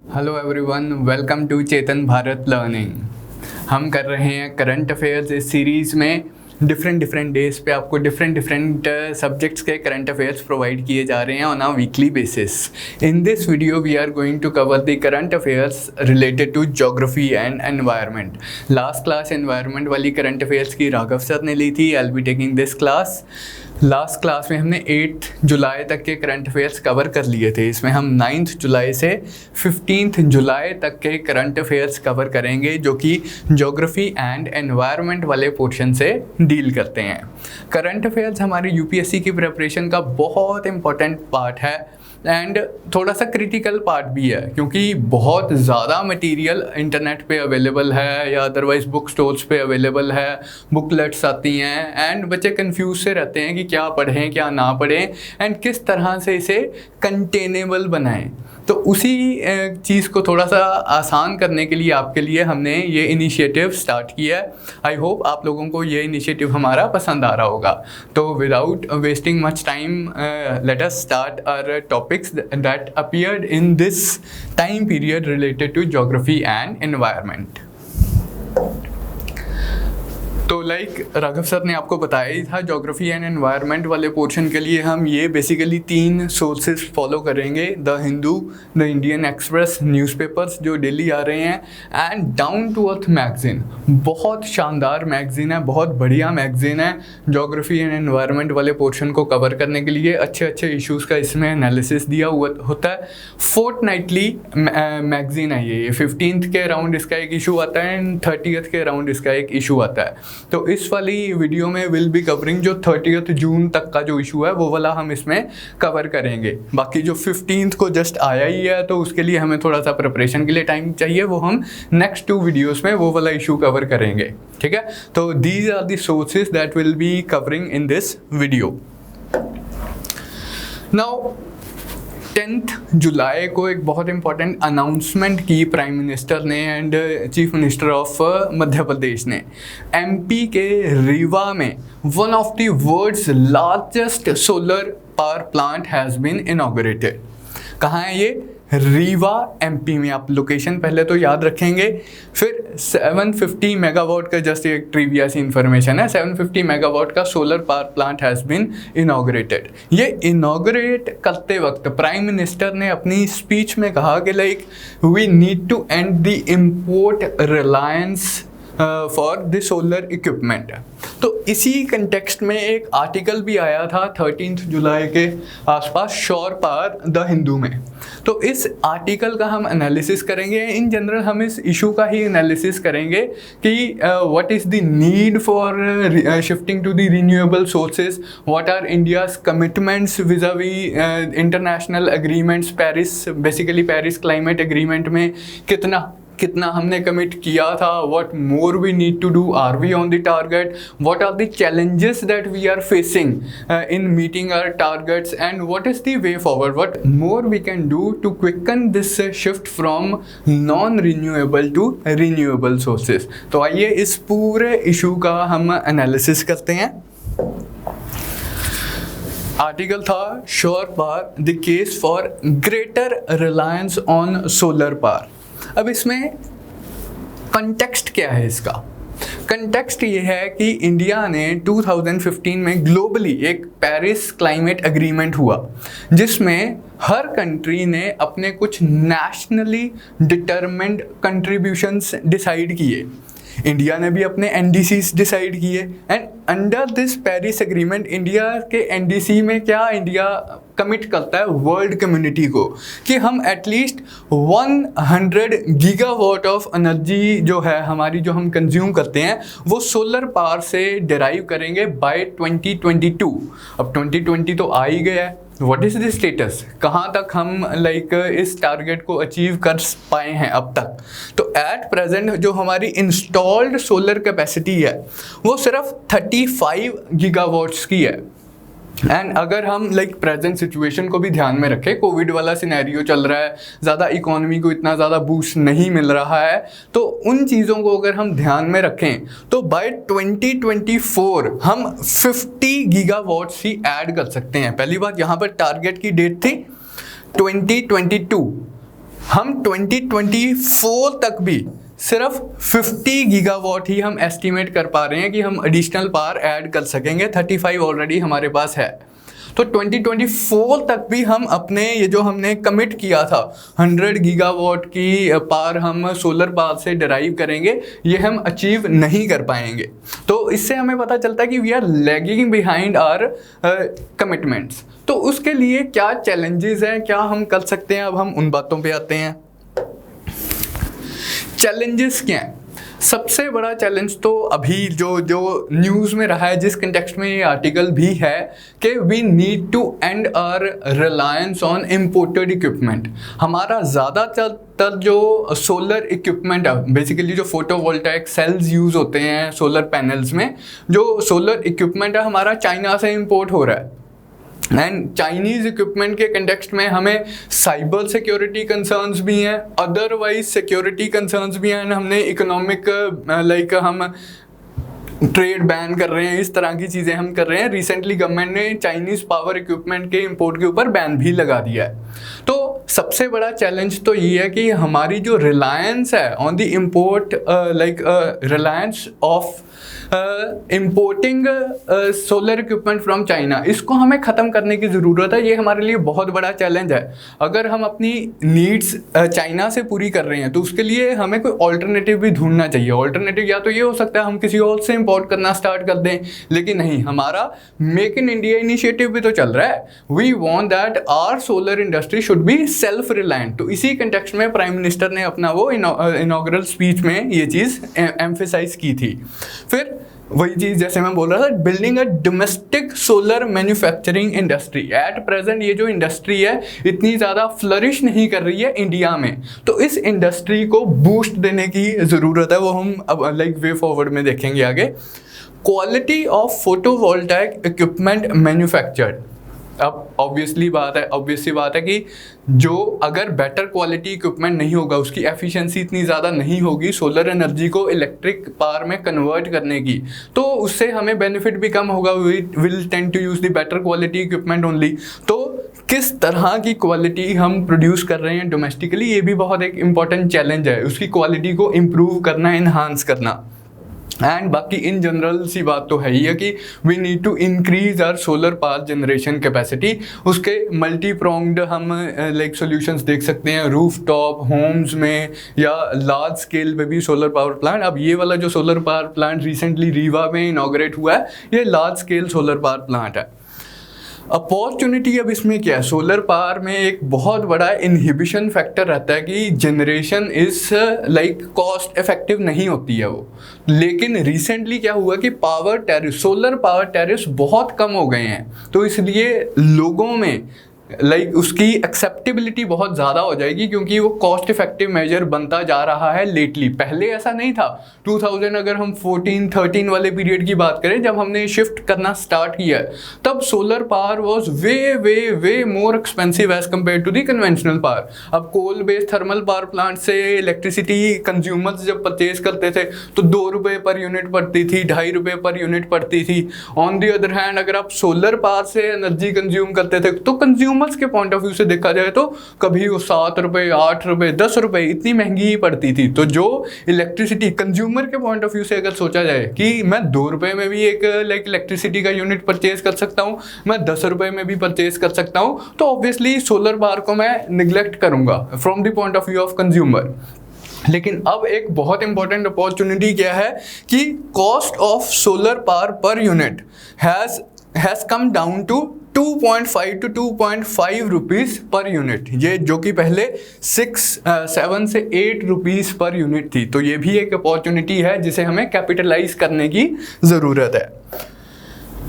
Hello everyone, welcome to Chetan Bharat learning. हम कर रहे हैं करंट अफेयर्स इस सीरीज़ में। डिफरेंट डेज पे आपको डिफरेंट सब्जेक्ट्स के करंट अफेयर्स प्रोवाइड किए जा रहे हैं on a weekly basis. In this video we are going to cover the current affairs related to geography and environment. Last class environment वाली current affairs की Raghav sir ने ली थी। I will be taking this class. Last class में हमने 8 जुलाई तक के current affairs cover कर लिए थे। इसमें हम 9 जुलाई से 15 जुलाई तक के करंट अफेयर्स कवर करेंगे, जो कि ज्योग्राफी एंड एनवायरनमेंट वाले पोर्शन से डील करते हैं। करंट अफेयर्स हमारी यूपीएससी की प्रिपरेशन का बहुत इंपॉर्टेंट पार्ट है एंड थोड़ा सा क्रिटिकल पार्ट भी है, क्योंकि बहुत ज़्यादा मटेरियल इंटरनेट पे अवेलेबल है या अदरवाइज बुक स्टोर्स पे अवेलेबल है। बुकलेट्स आती हैं एंड बच्चे कंफ्यूज से रहते हैं कि क्या पढ़ें क्या ना पढ़ें एंड किस तरह से इसे कंटेनेबल बनाएं। तो उसी चीज़ को थोड़ा सा आसान करने के लिए आपके लिए हमने ये इनिशिएटिव स्टार्ट किया है। आई होप आप लोगों को ये इनिशिएटिव हमारा पसंद आ रहा होगा। तो without wasting much time, let us start our topics that appeared in this time period related to geography and environment. तो लाइक राघव सर ने आपको बताया ही था, ज्योग्राफी एंड एनवायरनमेंट वाले पोर्शन के लिए हम ये बेसिकली 3 सोर्सेज फॉलो करेंगे। The Hindu, the Indian Express newspapers जो डेली आ रहे हैं, and Down to Earth magazine. बहुत शानदार मैगजीन है, बहुत बढ़िया मैगजीन है। ज्योग्राफी एंड एनवायरनमेंट वाले पोर्शन को कवर करने के लिए अच्छे इशूज़ का इसमें एनालिसिस दिया हुआ होता है। फोर्टनाइटली मैगजीन है ये 15th के अराउंड इसका एक इशू आता है एंड 30th के अराउंड इसका एक इशू आता है। तो इस वाली वीडियो में विल बी कवरिंग जो 30th जून तक का जो इशू है वो वाला हम इसमें कवर करेंगे। बाकी जो 15th को जस्ट आया ही है तो उसके लिए हमें थोड़ा सा प्रिपरेशन के लिए टाइम चाहिए, वो हम नेक्स्ट 2 वीडियोस में वो वाला इशू कवर करेंगे। ठीक है, तो these are the sources that will be covering in this video. Now 10th जुलाई को एक बहुत इंपॉर्टेंट अनाउंसमेंट की प्राइम मिनिस्टर ने and chief minister of Madhya Pradesh ने। एमपी के रीवा में one of the world's largest solar power plant has been inaugurated. कहाँ है ये? रीवा एमपी में। आप लोकेशन पहले तो याद रखेंगे। फिर 750 मेगावाट का जस्ट एक ट्रिविया सी इन्फॉर्मेशन है, 750 मेगावाट का solar power plant has been inaugurated. ये इनॉग्रेट करते वक्त प्राइम मिनिस्टर ने अपनी स्पीच में कहा कि like we need to end the import reliance for the solar equipment. तो इसी कंटेक्स्ट में एक आर्टिकल भी आया था 13 जुलाई के आसपास श्योर पावर द हिंदू में। तो इस आर्टिकल का हम एनालिसिस करेंगे। इन जनरल हम इस इशू का ही एनालिसिस करेंगे कि what is the need for shifting to the renewable sources, what are India's commitments vis-a-vis international agreements. Basically Paris climate agreement में कितना हमने कमिट किया था, what more we need to do, are we on the target, what are the challenges that we are facing in meeting our targets, and what is the way forward, what more we can do to quicken this shift from non renewable to renewable sources. तो आइए इस पूरे issue का हम analysis करते हैं। Article था sure power, the case for greater reliance on solar power. अब इसमें कंटेक्स्ट क्या है इसका? कंटेक्स्ट ये है कि इंडिया ने 2015 में ग्लोबली एक पेरिस क्लाइमेट एग्रीमेंट हुआ, जिसमें हर कंट्री ने अपने कुछ नेशनली डिटरमिन्ड कंट्रीब्यूशंस डिसाइड किए। इंडिया ने भी अपने एनडीसीज डिसाइड किए and under this Paris agreement India के एनडीसी में क्या इंडिया कमिट करता है वर्ल्ड कम्युनिटी को कि हम एटलीस्ट 100 गीगावाट ऑफ एनर्जी जो है हमारी, जो हम कंज्यूम करते हैं, वो सोलर पावर से डिराइव करेंगे बाय 2022। अब 2020 तो आ ही गया है। What is the status? कहाँ तक हम लाइक इस टारगेट को अचीव कर पाए हैं अब तक? तो एट प्रेजेंट जो हमारी इंस्टॉल्ड सोलर कैपेसिटी है वो सिर्फ 35 गीगावाट्स की है। एंड अगर हम लाइक प्रेजेंट सिचुएशन को भी ध्यान में रखें, कोविड वाला सिनेरियो चल रहा है, ज़्यादा इकोनॉमी को इतना ज़्यादा बूस्ट नहीं मिल रहा है, तो उन चीज़ों को अगर हम ध्यान में रखें तो बाय 2024 हम 50 गीगावाट्स ही ऐड कर सकते हैं। पहली बात, यहाँ पर टारगेट की डेट थी 2022, हम 2024 तक भी सिर्फ 50 गीगावाट ही हम एस्टिमेट कर पा रहे हैं कि हम एडिशनल पावर ऐड कर सकेंगे, 35 ऑलरेडी हमारे पास है। तो 2024 तक भी हम अपने ये जो हमने कमिट किया था 100 गीगावाट की पावर हम सोलर पावर से डिराइव करेंगे, ये हम अचीव नहीं कर पाएंगे। तो इससे हमें पता चलता है कि we are lagging behind our commitments. तो उसके लिए क्या चैलेंजेस हैं, क्या हम कर सकते हैं, अब हम उन बातों पे आते हैं। चैलेंजेस क्या हैं? सबसे बड़ा चैलेंज तो अभी जो न्यूज़ में रहा है, जिस कंटेक्स्ट में ये आर्टिकल भी है, कि we need to end our reliance on imported equipment. हमारा ज़्यादातर जो सोलर इक्विपमेंट है, बेसिकली जो फोटोवोल्टाइक सेल्स यूज़ होते हैं सोलर पैनल्स में, जो सोलर इक्विपमेंट है हमारा चाइना से इम्पोर्ट हो रहा है। एंड चाइनीज़ इक्विपमेंट के कंटेक्स्ट में हमें साइबर सिक्योरिटी कंसर्न्स भी हैं, अदरवाइज सिक्योरिटी कंसर्न्स भी हैं, हमने इकोनॉमिक हम ट्रेड बैन कर रहे हैं, इस तरह की चीज़ें हम कर रहे हैं। रिसेंटली गवर्नमेंट ने चाइनीज़ पावर इक्विपमेंट के इंपोर्ट के ऊपर बैन भी लगा दिया है। तो सबसे बड़ा चैलेंज तो ये है कि हमारी जो रिलायंस है on the import Reliance of importing solar equipment from China, इसको हमें ख़त्म करने की ज़रूरत है। ये हमारे लिए बहुत बड़ा चैलेंज है। अगर हम अपनी नीड्स चाइना से पूरी कर रहे हैं तो उसके लिए हमें कोई ऑल्टरनेटिव भी ढूंढना चाहिए। ऑल्टरनेटिव या तो ये हो सकता है हम किसी और से इंपोर्ट करना स्टार्ट कर दें, लेकिन नहीं, हमारा मेक इन इंडिया इनिशिएटिव भी तो चल रहा है। We want that our solar industry should be self reliant. तो इसी कंटेक्स्ट में प्राइम मिनिस्टर ने अपना वो इनॉग्रल स्पीच में ये चीज़ एम्फेसाइज की थी। फिर वही चीज़ जैसे मैं बोल रहा था, building a domestic solar manufacturing industry. At present ये जो इंडस्ट्री है इतनी ज़्यादा फ्लरिश नहीं कर रही है इंडिया में, तो इस इंडस्ट्री को बूस्ट देने की ज़रूरत है। वो हम अब वे फॉरवर्ड में देखेंगे आगे। Quality of photovoltaic equipment manufactured. अब ऑब्वियसली बात है कि जो अगर बेटर क्वालिटी इक्विपमेंट नहीं होगा, उसकी एफिशिएंसी इतनी ज़्यादा नहीं होगी सोलर एनर्जी को इलेक्ट्रिक पावर में कन्वर्ट करने की, तो उससे हमें बेनिफिट भी कम होगा। We will tend to use the better quality equipment only. तो किस तरह की क्वालिटी हम प्रोड्यूस कर रहे हैं डोमेस्टिकली, ये भी बहुत एक इम्पॉर्टेंट चैलेंज है, उसकी क्वालिटी को इम्प्रूव करना, इन्हांस करना। एंड बाकी इन जनरल सी बात तो है ही है कि we need to increase our solar power generation capacity. उसके मल्टी प्रोंग्ड हम सॉल्यूशंस देख सकते हैं रूफ टॉप होम्स में या लार्ज स्केल पे भी सोलर पावर प्लांट। अब ये वाला जो solar power plant recently Rewa में इनॉग्रेट हुआ है, ये large scale solar power plant है। अपॉर्चुनिटी अब इसमें क्या है, सोलर पावर में एक बहुत बड़ा इनहिबिशन फैक्टर रहता है कि जनरेशन इज कॉस्ट इफेक्टिव नहीं होती है वो। लेकिन रिसेंटली क्या हुआ कि power tariff, solar power tariff बहुत कम हो गए हैं, तो इसलिए लोगों में उसकी एक्सेप्टेबिलिटी बहुत ज़्यादा हो जाएगी, क्योंकि वो कॉस्ट इफेक्टिव मेजर बनता जा रहा है लेटली। पहले ऐसा नहीं था। 2000 अगर हम 14-13 वाले पीरियड की बात करें, जब हमने शिफ्ट करना स्टार्ट किया, तब solar power was way more expensive as compared to the conventional power. अब coal based thermal power plant से इलेक्ट्रिसिटी कंज्यूमर्स जब परचेज करते थे तो 2 रुपये पर यूनिट पड़ती थी, 2.5 रुपये पर यूनिट पड़ती थी। ऑन दी अदर हैंड अगर आप सोलर पावर से एनर्जी कंज्यूम करते थे तो कंज्यूमर्स के पॉइंट ऑफ व्यू से देखा जाए तो कभी वो 7 रुपये, 8 रुपये, 10 रुपये इतनी महंगी ही पड़ती थी। तो जो इलेक्ट्रिसिटी कंज्यूमर के पॉइंट ऑफ व्यू से अगर सोचा जाए कि मैं 2 रुपये में भी एक इलेक्ट्रिसिटी का यूनिट परचेज कर सकता हूँ, मैं 10 रुपये में भी परचेज कर सकता हूँ, तो ऑब्वियसली सोलर पावर को मैं निगलेक्ट करूँगा from the point of view of consumer. लेकिन अब एक बहुत इंपॉर्टेंट अपॉर्चुनिटी क्या है कि cost of solar power per unit has come down to 2.5 to 2.5 rupees per unit. ये जो कि पहले 7 से 8 रुपीज़ पर यूनिट थी। तो ये भी एक अपॉर्चुनिटी है जिसे हमें कैपिटलाइज करने की ज़रूरत है।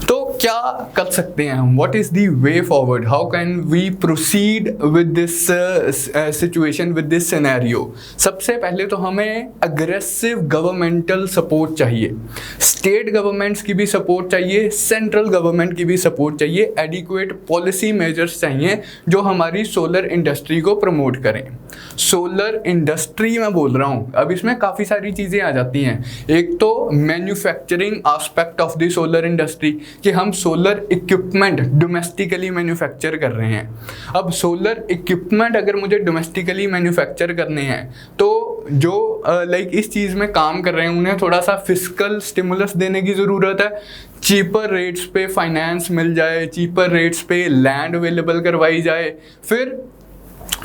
तो क्या कर सकते हैं हम, what is the way forward, how can we proceed with this situation, with this scenario. सबसे पहले तो हमें अग्रेसिव गवर्नमेंटल सपोर्ट चाहिए, स्टेट गवर्नमेंट्स की भी सपोर्ट चाहिए, सेंट्रल गवर्नमेंट की भी सपोर्ट चाहिए, एडिक्वेट पॉलिसी मेजर्स चाहिए जो हमारी सोलर इंडस्ट्री को प्रमोट करें। सोलर इंडस्ट्री मैं बोल रहा हूँ, अब इसमें काफ़ी सारी चीज़ें आ जाती हैं। एक तो manufacturing aspect of the solar industry, कि हम हम सोलर इक्विपमेंट डोमेस्टिकली मैन्युफैक्चर कर रहे हैं। अब सोलर इक्विपमेंट अगर मुझे डोमेस्टिकली मैन्युफैक्चर करने हैं तो जो इस चीज़ में काम कर रहे हैं उन्हें थोड़ा सा फिस्कल स्टिमुलस देने की ज़रूरत है। चीपर रेट्स पे फाइनेंस मिल जाए, चीपर रेट्स पे लैंड अवेलेबल करवाई जाए, फिर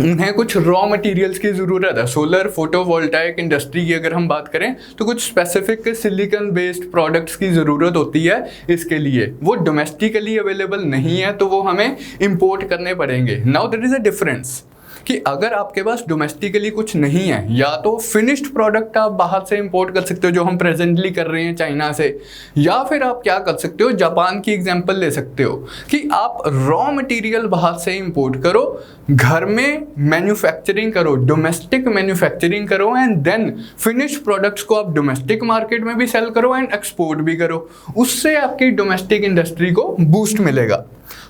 उन्हें कुछ रॉ मटेरियल्स की ज़रूरत है। सोलर फोटोवोल्टाइक इंडस्ट्री की अगर हम बात करें तो कुछ स्पेसिफिक सिलिकॉन बेस्ड प्रोडक्ट्स की ज़रूरत होती है। इसके लिए वो डोमेस्टिकली अवेलेबल नहीं है तो वो हमें इंपोर्ट करने पड़ेंगे। Now there is a difference कि अगर आपके पास डोमेस्टिकली कुछ नहीं है, या तो फिनिश्ड प्रोडक्ट आप बाहर से इंपोर्ट कर सकते हो जो हम प्रेजेंटली कर रहे हैं चाइना से, या फिर आप क्या कर सकते हो, जापान की एग्जांपल ले सकते हो कि आप रॉ मटेरियल बाहर से इंपोर्ट करो, घर में मैन्युफैक्चरिंग करो, डोमेस्टिक मैन्युफैक्चरिंग करो, एंड देन फिनिश्ड प्रोडक्ट्स को आप डोमेस्टिक मार्केट में भी सेल करो एंड एक्सपोर्ट भी करो। उससे आपकी डोमेस्टिक इंडस्ट्री को बूस्ट मिलेगा।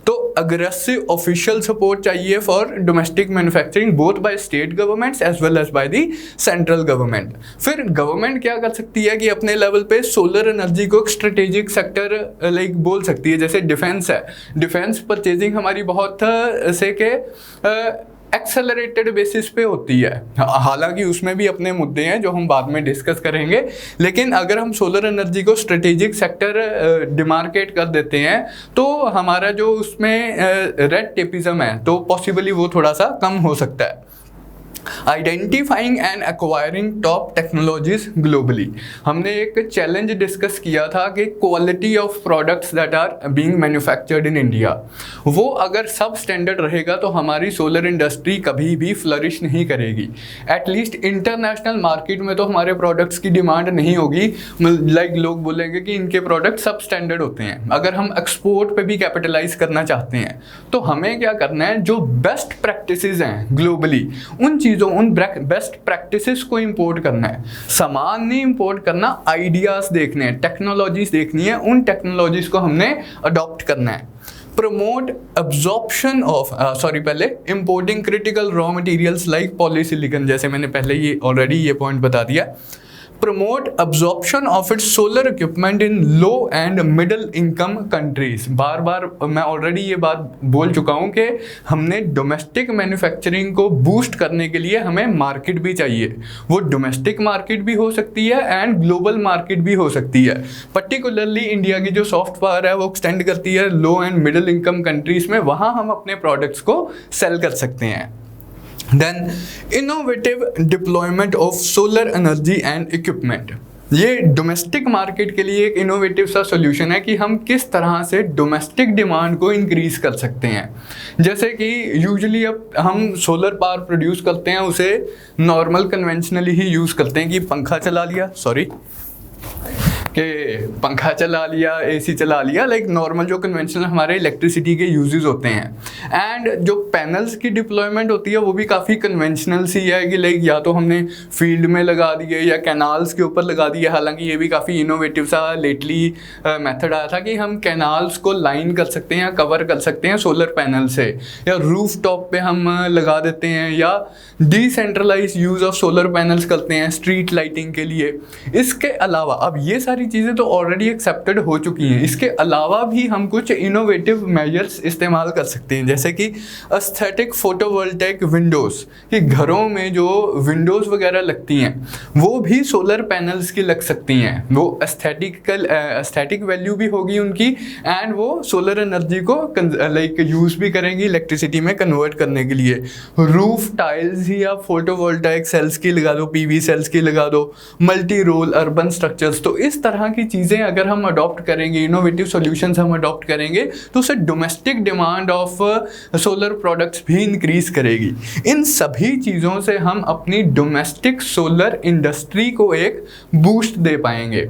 तो अग्रेसिव ऑफिशियल सपोर्ट चाहिए for domestic manufacturing both by state governments as well as by the central government. फिर गवर्नमेंट क्या कर सकती है कि अपने लेवल पे सोलर एनर्जी को एक स्ट्रेटेजिक सेक्टर बोल सकती है। जैसे डिफेंस है, डिफेंस परचेजिंग हमारी बहुत से के एक्सेलरेटेड बेसिस पे होती है, हालांकि उसमें भी अपने मुद्दे हैं जो हम बाद में डिस्कस करेंगे। लेकिन अगर हम सोलर एनर्जी को स्ट्रेटेजिक सेक्टर डिमार्केट कर देते हैं तो हमारा जो उसमें रेड टेपिज्म है तो पॉसिबली वो थोड़ा सा कम हो सकता है। Identifying and acquiring top technologies globally, हमने एक चैलेंज डिस्कस किया था कि quality of products that are being manufactured in India, वो अगर सब स्टैंडर्ड रहेगा तो हमारी सोलर इंडस्ट्री कभी भी फ्लरिश नहीं करेगी। एटलीस्ट इंटरनेशनल मार्केट में तो हमारे प्रोडक्ट्स की डिमांड नहीं होगी। लोग बोलेंगे कि इनके प्रोडक्ट सब स्टैंडर्ड होते हैं। अगर हम एक्सपोर्ट पे भी कैपिटलाइज करना चाहते हैं तो हमें क्या करना है, जो बेस्ट प्रैक्टिसेस हैं ग्लोबली उन बेस्ट प्रैक्टिसेस को इंपोर्ट करना है। सामान नहीं इंपोर्ट करना, आइडियाज देखने हैं, टेक्नोलॉजीज देखनी है, उन टेक्नोलॉजीज को हमने अडॉप्ट करना है। प्रमोट अब्जॉर्प्शन ऑफ पहले importing critical raw materials like polysilicon, जैसे मैंने पहले ये ऑलरेडी ये पॉइंट बता दिया। Promote absorption of its solar equipment in low and middle income countries. बार बार मैं ऑलरेडी ये बात बोल चुका हूँ कि हमने डोमेस्टिक मैन्युफैक्चरिंग को बूस्ट करने के लिए हमें मार्केट भी चाहिए। वो डोमेस्टिक मार्केट भी हो सकती है एंड ग्लोबल मार्केट भी हो सकती है। पर्टिकुलरली इंडिया की जो सॉफ्ट पावर है वो एक्सटेंड करती है लो एंड मिडिल इनकम कंट्रीज में, वहाँ हम अपने प्रोडक्ट्स को सेल कर सकते हैं। Then innovative deployment of solar energy and equipment, ये डोमेस्टिक मार्केट के लिए एक इनोवेटिव सा सोल्यूशन है कि हम किस तरह से डोमेस्टिक डिमांड को इंक्रीज कर सकते हैं। जैसे कि यूजुअली अब हम सोलर पावर प्रोड्यूस करते हैं, उसे नॉर्मल कन्वेंशनली ही यूज़ करते हैं कि पंखा चला लिया, पंखा चला लिया, एसी चला लिया, नॉर्मल जो कन्वेंशनल हमारे इलेक्ट्रिसिटी के यूजेस होते हैं। एंड जो पैनल्स की डिप्लॉयमेंट होती है वो भी काफ़ी कन्वेंशनल सी है कि या तो हमने फील्ड में लगा दिए या कैनाल्स के ऊपर लगा दिए। हालांकि ये भी काफ़ी इनोवेटिव सा लेटली मेथड आया था कि हम कैनाल्स को लाइन कर सकते हैं या कवर कर सकते हैं सोलर पैनल से, या रूफ टॉप पे हम लगा देते हैं, या decentralize use of solar panels करते हैं स्ट्रीट लाइटिंग के लिए। इसके अलावा अब ये सारी चीज़ें तो ऑलरेडी एक्सेप्टेड हो चुकी हैं, इसके अलावा भी हम कुछ इनोवेटिव मेजर्स इस्तेमाल कर सकते हैं, जैसे कि एस्थेटिक फोटोवोल्टाइक विंडोज़, कि घरों में जो विंडोज़ वगैरह लगती हैं वो भी सोलर पैनल्स की लग सकती हैं। वो एस्थेटिक वैल्यू भी होगी उनकी, एंड वो सोलर एनर्जी को यूज़ भी करेंगी इलेक्ट्रिसिटी में कन्वर्ट करने के लिए। रूफ टाइल्स ही आप फोटोवोल्टाइक सेल्स की लगा दो, पीवी सेल्स की लगा दो, मल्टी रोल अर्बन स्ट्रक्चर्स। तो इस तरह की चीज़ें अगर हम अडॉप्ट करेंगे, इनोवेटिव सॉल्यूशंस हम अडॉप्ट करेंगे, तो उससे domestic demand of solar products भी इंक्रीज करेगी। इन सभी चीज़ों से हम अपनी डोमेस्टिक सोलर इंडस्ट्री को एक बूस्ट दे पाएंगे।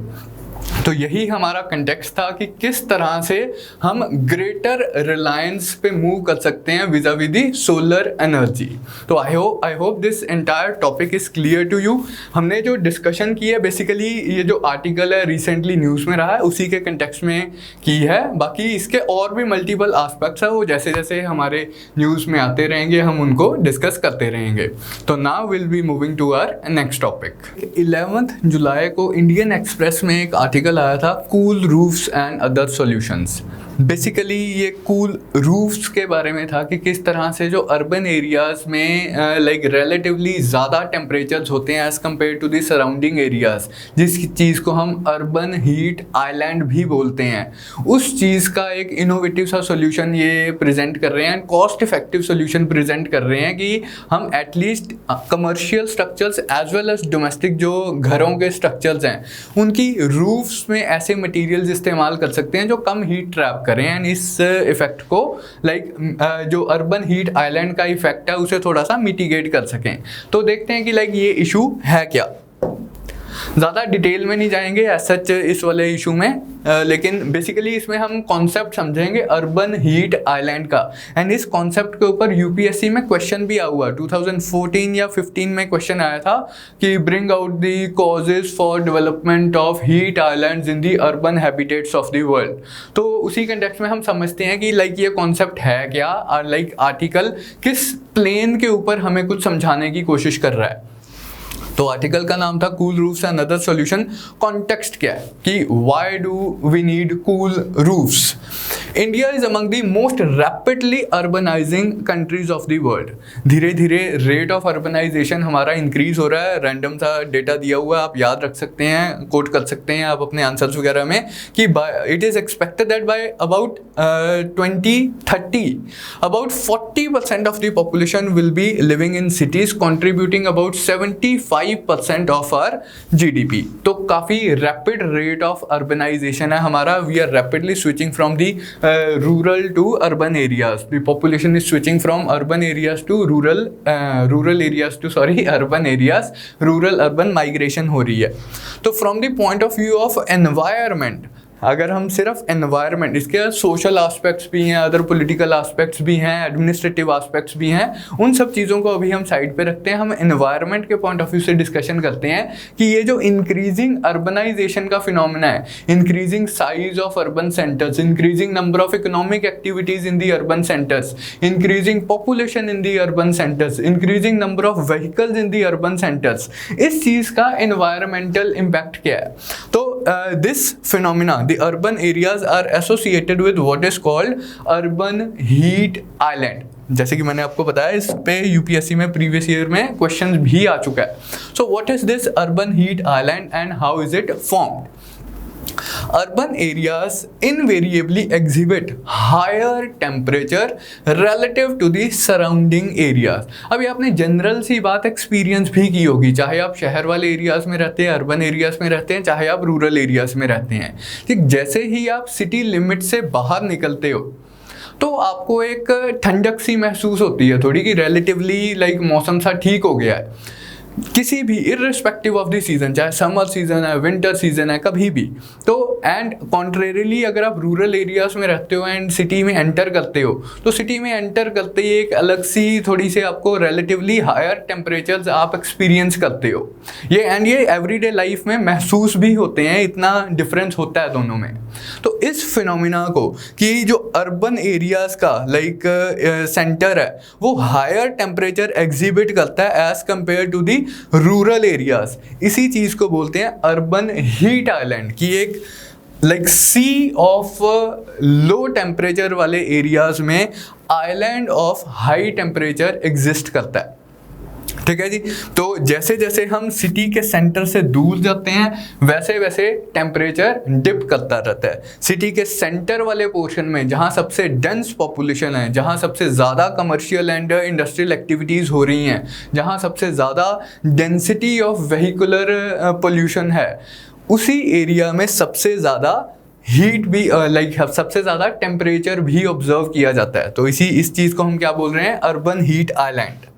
तो यही हमारा कंटेक्स्ट था कि किस तरह से हम ग्रेटर रिलायंस पे मूव कर सकते हैं विज़ाविज़ दी सोलर एनर्जी। तो I hope this entire topic is clear to you. हमने जो डिस्कशन की है बेसिकली ये जो आर्टिकल है रिसेंटली न्यूज़ में रहा है उसी के कंटेक्स्ट में की है। बाकी इसके और भी मल्टीपल एस्पेक्ट्स है, वो जैसे जैसे हमारे न्यूज़ में आते रहेंगे हम उनको डिस्कस करते रहेंगे। तो now will be moving to our next topic. 11 जुलाई को इंडियन एक्सप्रेस में एक आर्टिकल आर्टिकल आया था cool roofs and other solutions. Basically ये कूल रूफ्स के बारे में था कि किस तरह से जो अर्बन एरियाज़ में लाइक रिलेटिवली ज़्यादा टेम्परेचर्स होते हैं as compare to the surrounding areas, जिस चीज़ को हम अर्बन हीट आइलैंड भी बोलते हैं, उस चीज़ का एक इनोवेटिव सा सोल्यूशन ये प्रेजेंट कर रहे हैं, कॉस्ट इफेक्टिव सोल्यूशन प्रेजेंट कर रहे हैं कि हम at least commercial structures as well as domestic जो घरों के स्ट्रक्चर्स हैं उनकी रूफ्स में ऐसे मटेरियल्स इस्तेमाल कर सकते हैं जो कम हीट ट्रैप करें एंड इस इफेक्ट को लाइक जो अर्बन हीट आइलैंड का इफेक्ट है उसे थोड़ा सा मिटिगेट कर सकें। तो देखते हैं कि लाइक ये इशू है क्या। ज़्यादा डिटेल में नहीं जाएंगे एज सच इस वाले इशू में, लेकिन बेसिकली इसमें हम कॉन्सेप्ट समझेंगे अर्बन हीट आइलैंड का। एंड इस कॉन्सेप्ट के ऊपर यूपीएससी में क्वेश्चन भी आया हुआ, 2014 या 15 में क्वेश्चन आया था कि bring out the causes for development of heat islands in the urban habitats of the world. तो उसी कंटेक्स्ट में हम समझते हैं कि लाइक ये कॉन्सेप्ट है क्या और लाइक आर्टिकल किस प्लेन के ऊपर हमें कुछ समझाने की कोशिश कर रहा है। तो आर्टिकल का नाम था cool roofs and other solution. Context क्या है कि why do we need cool roofs. India is among the most rapidly urbanizing countries of the world. धीरे धीरे रेट ऑफ अर्बनाइजेशन हमारा इंक्रीज हो रहा है। रैंडम सा डेटा दिया हुआ है, आप याद रख सकते हैं, कोट कर सकते हैं आप अपने आंसर्स वगैरह में कि it is expected that by about 2030 about 40% of the population will be living in cities contributing about 75% of our GDP. तो काफ़ी रैपिड रेट ऑफ अर्बनाइजेशन है हमारा। We are rapidly switching from the rural to urban areas. The population is switching from urban areas to rural areas to urban areas. Rural urban migration हो रही है। तो from the point of view of environment, अगर हम सिर्फ environment, इसके social aspects भी हैं, अदर पॉलिटिकल एस्पेक्ट्स भी हैं, एडमिनिस्ट्रेटिव एस्पेक्ट्स भी हैं, उन सब चीज़ों को अभी हम साइड पे रखते हैं। हम एनवायरनमेंट के पॉइंट ऑफ व्यू से डिस्कशन करते हैं कि ये जो इंक्रीजिंग अर्बनाइजेशन का फिनोमेना है, increasing size of urban centres, increasing number of economic activities in the urban centres, increasing population in the urban centres, increasing number of vehicles in the urban centres, इस चीज़ का environmental impact क्या है। तो this phenomena, the urban areas are associated with what is called urban heat island। जैसे कि मैंने आपको बताया, इस पे यूपीएससी में प्रीवियस ईयर में क्वेश्चन भी आ चुका है। So what is this urban heat island and how is it formed. Urban areas invariably exhibit higher temperature relative to the surrounding areas। अभी आपने जनरल सी बात एक्सपीरियंस भी की होगी, चाहे आप शहर वाले एरियाज में रहते हैं, अर्बन एरियाज में रहते हैं, चाहे आप रूरल एरियाज में रहते हैं। ठीक, जैसे ही आप सिटी लिमिट से बाहर निकलते हो तो आपको एक ठंडक सी महसूस होती है थोड़ी, कि रिलेटिवली लाइक मौसम सा ठीक हो गया है किसी भी इर्रिस्पेक्टिव ऑफ द सीजन, चाहे समर सीजन है, विंटर सीजन है, कभी भी। तो एंड कॉन्ट्रेरिली अगर आप रूरल एरियाज में रहते हो एंड सिटी में एंटर करते हो, तो सिटी में एंटर करते ही एक अलग सी थोड़ी सी आपको रिलेटिवली हायर टेम्परेचर्स आप एक्सपीरियंस करते हो। ये एवरीडे लाइफ में महसूस भी होते हैं, इतना डिफरेंस होता है दोनों में। तो इस फिनोमिना को कि जो अर्बन एरियाज का लाइक सेंटर है वो हायर टेम्परेचर एग्जिबिट करता है as compared to the rural areas, इसी चीज को बोलते हैं अर्बन हीट आइलैंड। की एक like sea of low temperature वाले एरियाज में island of high temperature exist करता है। ठीक है जी। तो जैसे जैसे हम सिटी के सेंटर से दूर जाते हैं वैसे वैसे टेम्परेचर डिप करता रहता है। सिटी के सेंटर वाले पोर्शन में जहाँ सबसे डेंस पॉपुलेशन है, जहाँ सबसे ज़्यादा कमर्शियल एंड इंडस्ट्रियल एक्टिविटीज़ हो रही हैं, जहाँ सबसे ज़्यादा डेंसिटी ऑफ व्हीकुलर पोल्यूशन है, उसी एरिया में सबसे ज़्यादा हीट भी लाइक सबसे ज़्यादा टेम्परेचर भी ऑब्जर्व किया जाता है। तो इस चीज़ को हम क्या बोल रहे हैं, urban heat island.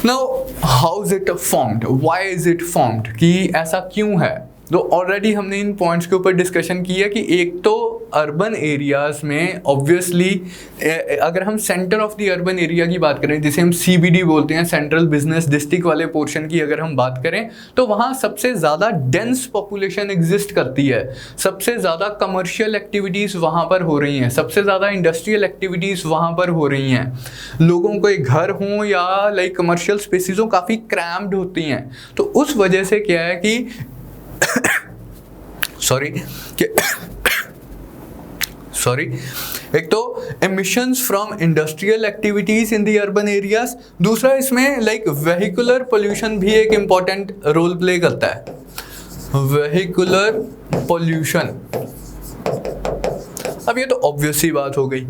Now, how is it formed? Why is it formed? कि ऐसा क्यों है? तो ऑलरेडी हमने इन पॉइंट्स के ऊपर डिस्कशन की है कि एक तो अर्बन एरियाज में ऑब्वियसली अगर हम centre of the urban area की बात करें, जिसे हम CBD बोलते हैं, सेंट्रल बिजनेस डिस्ट्रिक्ट वाले पोर्शन की अगर हम बात करें, तो वहाँ सबसे ज़्यादा डेंस पॉपुलेशन एग्जिस्ट करती है, सबसे ज़्यादा कमर्शियल एक्टिविटीज़ वहाँ पर हो रही हैं, सबसे ज़्यादा इंडस्ट्रियल एक्टिविटीज़ वहाँ पर हो रही हैं। लोगों को एक घर हों या लाइक कमर्शियल स्पेसिस हो, काफ़ी क्रैम्ड होती हैं। तो उस वजह से क्या है कि सॉरी एक तो emissions from industrial activities in the urban areas, दूसरा इसमें लाइक वेहिकुलर पोल्यूशन भी एक इम्पॉर्टेंट रोल प्ले करता है, वेहिकुलर पोल्यूशन। अब ये तो ऑब्वियस सी बात हो गई।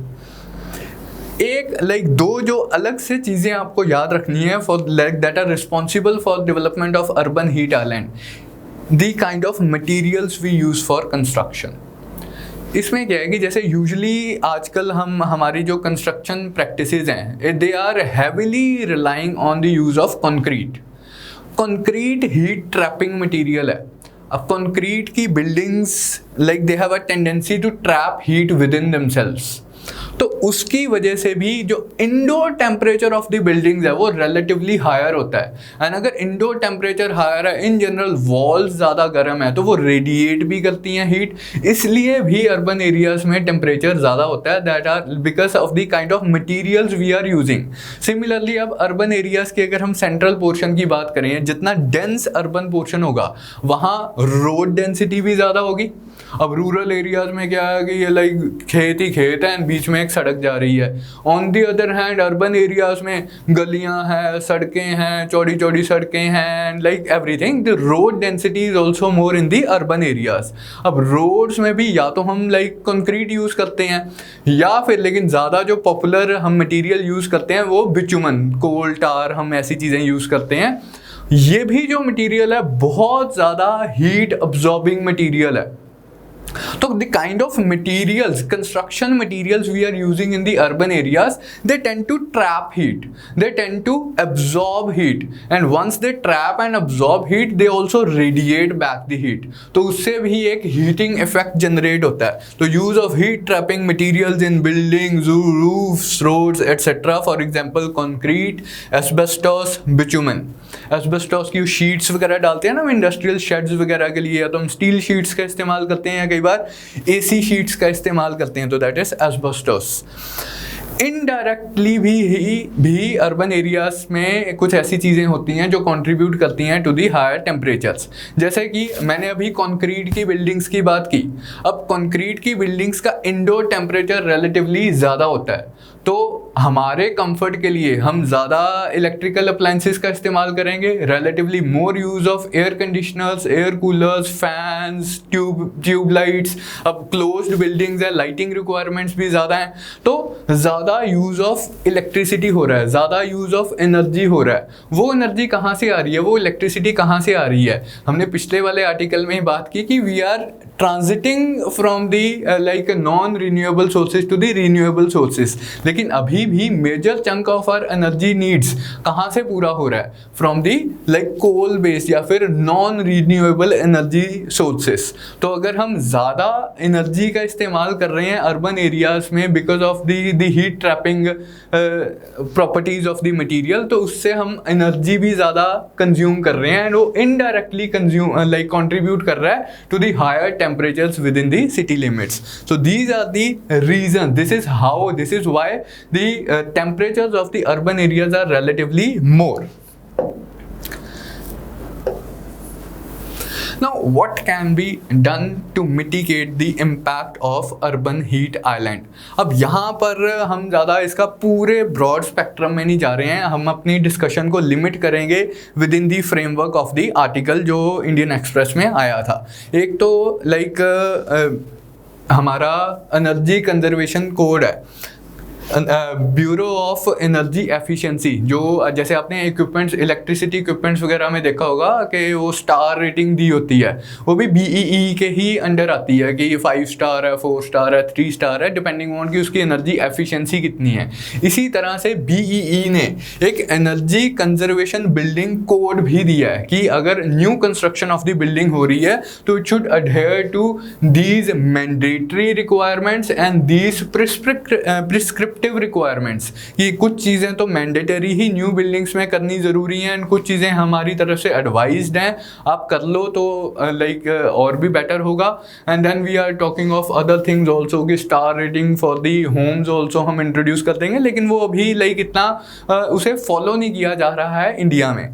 एक लाइक दो जो अलग से चीज़ें आपको याद रखनी है for like that are responsible for development of urban heat island, the kind of materials we use for construction. इसमें क्या है कि जैसे यूजुअली आजकल हमारी जो कंस्ट्रक्शन प्रैक्टिसेस हैं they are heavily relying on the use of concrete. Concrete heat trapping material है। अब कंक्रीट की buildings like they have a tendency to trap heat within themselves, तो उसकी वजह से भी जो indoor temperature of the buildings है वो रिलेटिवली हायर होता है। एंड अगर इंडोर टेम्परेचर हायर है, इन जनरल वॉल्स ज़्यादा गर्म है तो वो रेडिएट भी करती हैं हीट, इसलिए भी अर्बन एरियाज में टेम्परेचर ज़्यादा होता है, that are because of the kind of materials we are using. Similarly अब अर्बन एरियाज की अगर हम सेंट्रल पोर्शन की बात करें, जितना डेंस अर्बन पोर्शन होगा वहाँ रोड डेंसिटी भी ज़्यादा होगी। अब रूरल एरियाज में क्या है कि ये लाइक खेत ही खेत है एंड बीच में एक सड़क जा रही है। On the other hand urban areas में गलियां हैं, सड़कें हैं, चौड़ी चौड़ी सड़कें हैं and like everything, the road density is also more in the urban areas. अब रोड्स में भी या तो हम लाइक कंक्रीट यूज़ करते हैं या फिर लेकिन ज़्यादा जो पॉपुलर हम मटीरियल यूज़ करते हैं वो बिचुमन, कोल टार, हम ऐसी चीज़ें यूज़ करते हैं। ये भी जो मटीरियल है बहुत ज़्यादा हीट अब्जॉर्बिंग मटीरियल है। So the kind of materials, construction materials we are using in the urban areas, they tend to trap heat, they tend to absorb heat, and once they trap and absorb heat, they also radiate back the heat. तो उससे भी एक heating effect generate होता है। तो use of heat trapping materials in buildings, roofs, roads, etc. For example, concrete, asbestos, bitumen. Asbestos की sheets वगैरह डालते हैं ना इंडस्ट्रियल शेड्स वगैरह के लिए, या तो हम स्टील शीट्स का इस्तेमाल करते हैं या कई बार एसी शीट्स का इस्तेमाल करते हैं, तो दैट इज एस्बेस्टॉस। इनडायरेक्टली भी अर्बन एरियाज में कुछ ऐसी चीज़ें होती हैं जो कंट्रीब्यूट करती हैं टू दी हायर टेम्परेचर्स। जैसे कि मैंने अभी कंक्रीट की बिल्डिंग्स की बात की। अब कंक्रीट की बिल्डिंग्स का इंडोर टेम्परेचर रिलेटिवली ज़्यादा होता है, तो हमारे कंफर्ट के लिए हम ज़्यादा इलेक्ट्रिकल अप्लायंसेस का इस्तेमाल करेंगे, relatively more use of air conditioners, air coolers, fans, tube lights. अब क्लोज्ड बिल्डिंग्स है, लाइटिंग रिक्वायरमेंट्स भी ज़्यादा हैं, तो ज़्यादा यूज़ ऑफ इलेक्ट्रिसिटी हो रहा है, ज़्यादा यूज़ ऑफ एनर्जी हो रहा है। वो एनर्जी कहाँ से आ रही है, वो इलेक्ट्रिसिटी कहाँ से आ रही है? हमने पिछले वाले आर्टिकल में ही बात की कि we are transiting from the like non renewable sources to the renewable sources, लेकिन अभी भी major chunk of our energy needs कहाँ से पूरा हो रहा है? From the like coal based या फिर नॉन रिन्यूएबल एनर्जी सोर्सेस। तो अगर हम ज़्यादा एनर्जी का इस्तेमाल कर रहे हैं अर्बन एरियाज में because of the heat trapping properties of the material, तो उससे हम एनर्जी भी ज़्यादा कंज्यूम कर रहे हैं एंड वो इनडायरेक्टली कंज्यूम लाइक कंट्रीब्यूट कर रहा है to the higher temperatures within the city limits. So these are the reason, this is why the temperatures of the urban areas are relatively more. Now, what can be done to mitigate the impact of urban heat island? अब यहाँ पर हम ज़्यादा इसका पूरे broad spectrum में नहीं जा रहे हैं, हम अपनी डिस्कशन को लिमिट करेंगे with in the framework of the article जो इंडियन एक्सप्रेस में आया था। एक तो लाइक हमारा एनर्जी कंजर्वेशन कोड है, ब्यूरो ऑफ एनर्जी एफिशिएंसी, जो जैसे आपने इक्विपमेंट्स, इलेक्ट्रिसिटी इक्विपमेंट्स वगैरह में देखा होगा कि वो स्टार रेटिंग दी होती है, वो भी BEE के ही अंडर आती है कि 5 स्टार है, 4 स्टार है, 3 स्टार है, डिपेंडिंग ऑन कि उसकी एनर्जी एफिशिएंसी कितनी है। इसी तरह से BEE ने एक एनर्जी कंजर्वेशन बिल्डिंग कोड भी दिया है कि अगर new construction of the building हो रही है तो it should adhere to these mandatory requirements and these prescriptive requirements, कि कुछ चीज़ें तो मैंडेटरी ही न्यू बिल्डिंग्स में करनी ज़रूरी हैं एंड कुछ चीज़ें हमारी तरफ से एडवाइज्ड हैं, आप कर लो तो लाइक और भी बेटर होगा। And then we are talking of other things also कि star rating for the homes also हम इंट्रोड्यूस कर देंगे, लेकिन वो अभी लाइक इतना उसे फॉलो नहीं किया जा रहा है इंडिया में।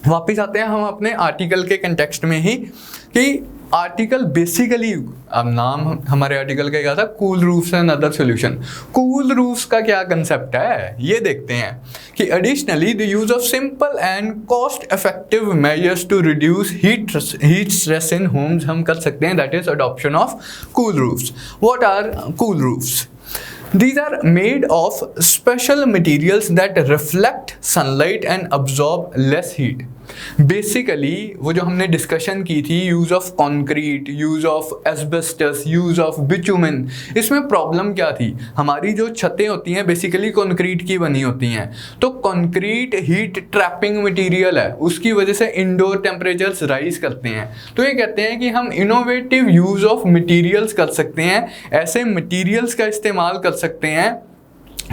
वापस आते हैं हम अपने आर्टिकल के कंटेक्स्ट में ही कि आर्टिकल बेसिकली, अब नाम हमारे आर्टिकल का क्या था, cool roofs and other solution. Cool roofs का क्या कंसेप्ट है ये देखते हैं कि additionally the use of simple and cost effective measures to reduce heat stress in homes हम कर सकते हैं, that is adoption of cool roofs. What are cool roofs? These are made of special materials that reflect sunlight and absorb less heat. Basically वो जो हमने discussion की थी, use of concrete, use of asbestos, use of bitumen, इसमें problem क्या थी? हमारी जो छतें होती हैं बेसिकली कंक्रीट की बनी होती हैं, तो कंक्रीट हीट ट्रैपिंग मटेरियल है, उसकी वजह से इंडोर टेम्परेचर्स राइज करते हैं। तो ये कहते हैं कि हम इनोवेटिव यूज़ ऑफ मटेरियल्स कर सकते हैं, ऐसे मटेरियल्स का इस्तेमाल कर सकते हैं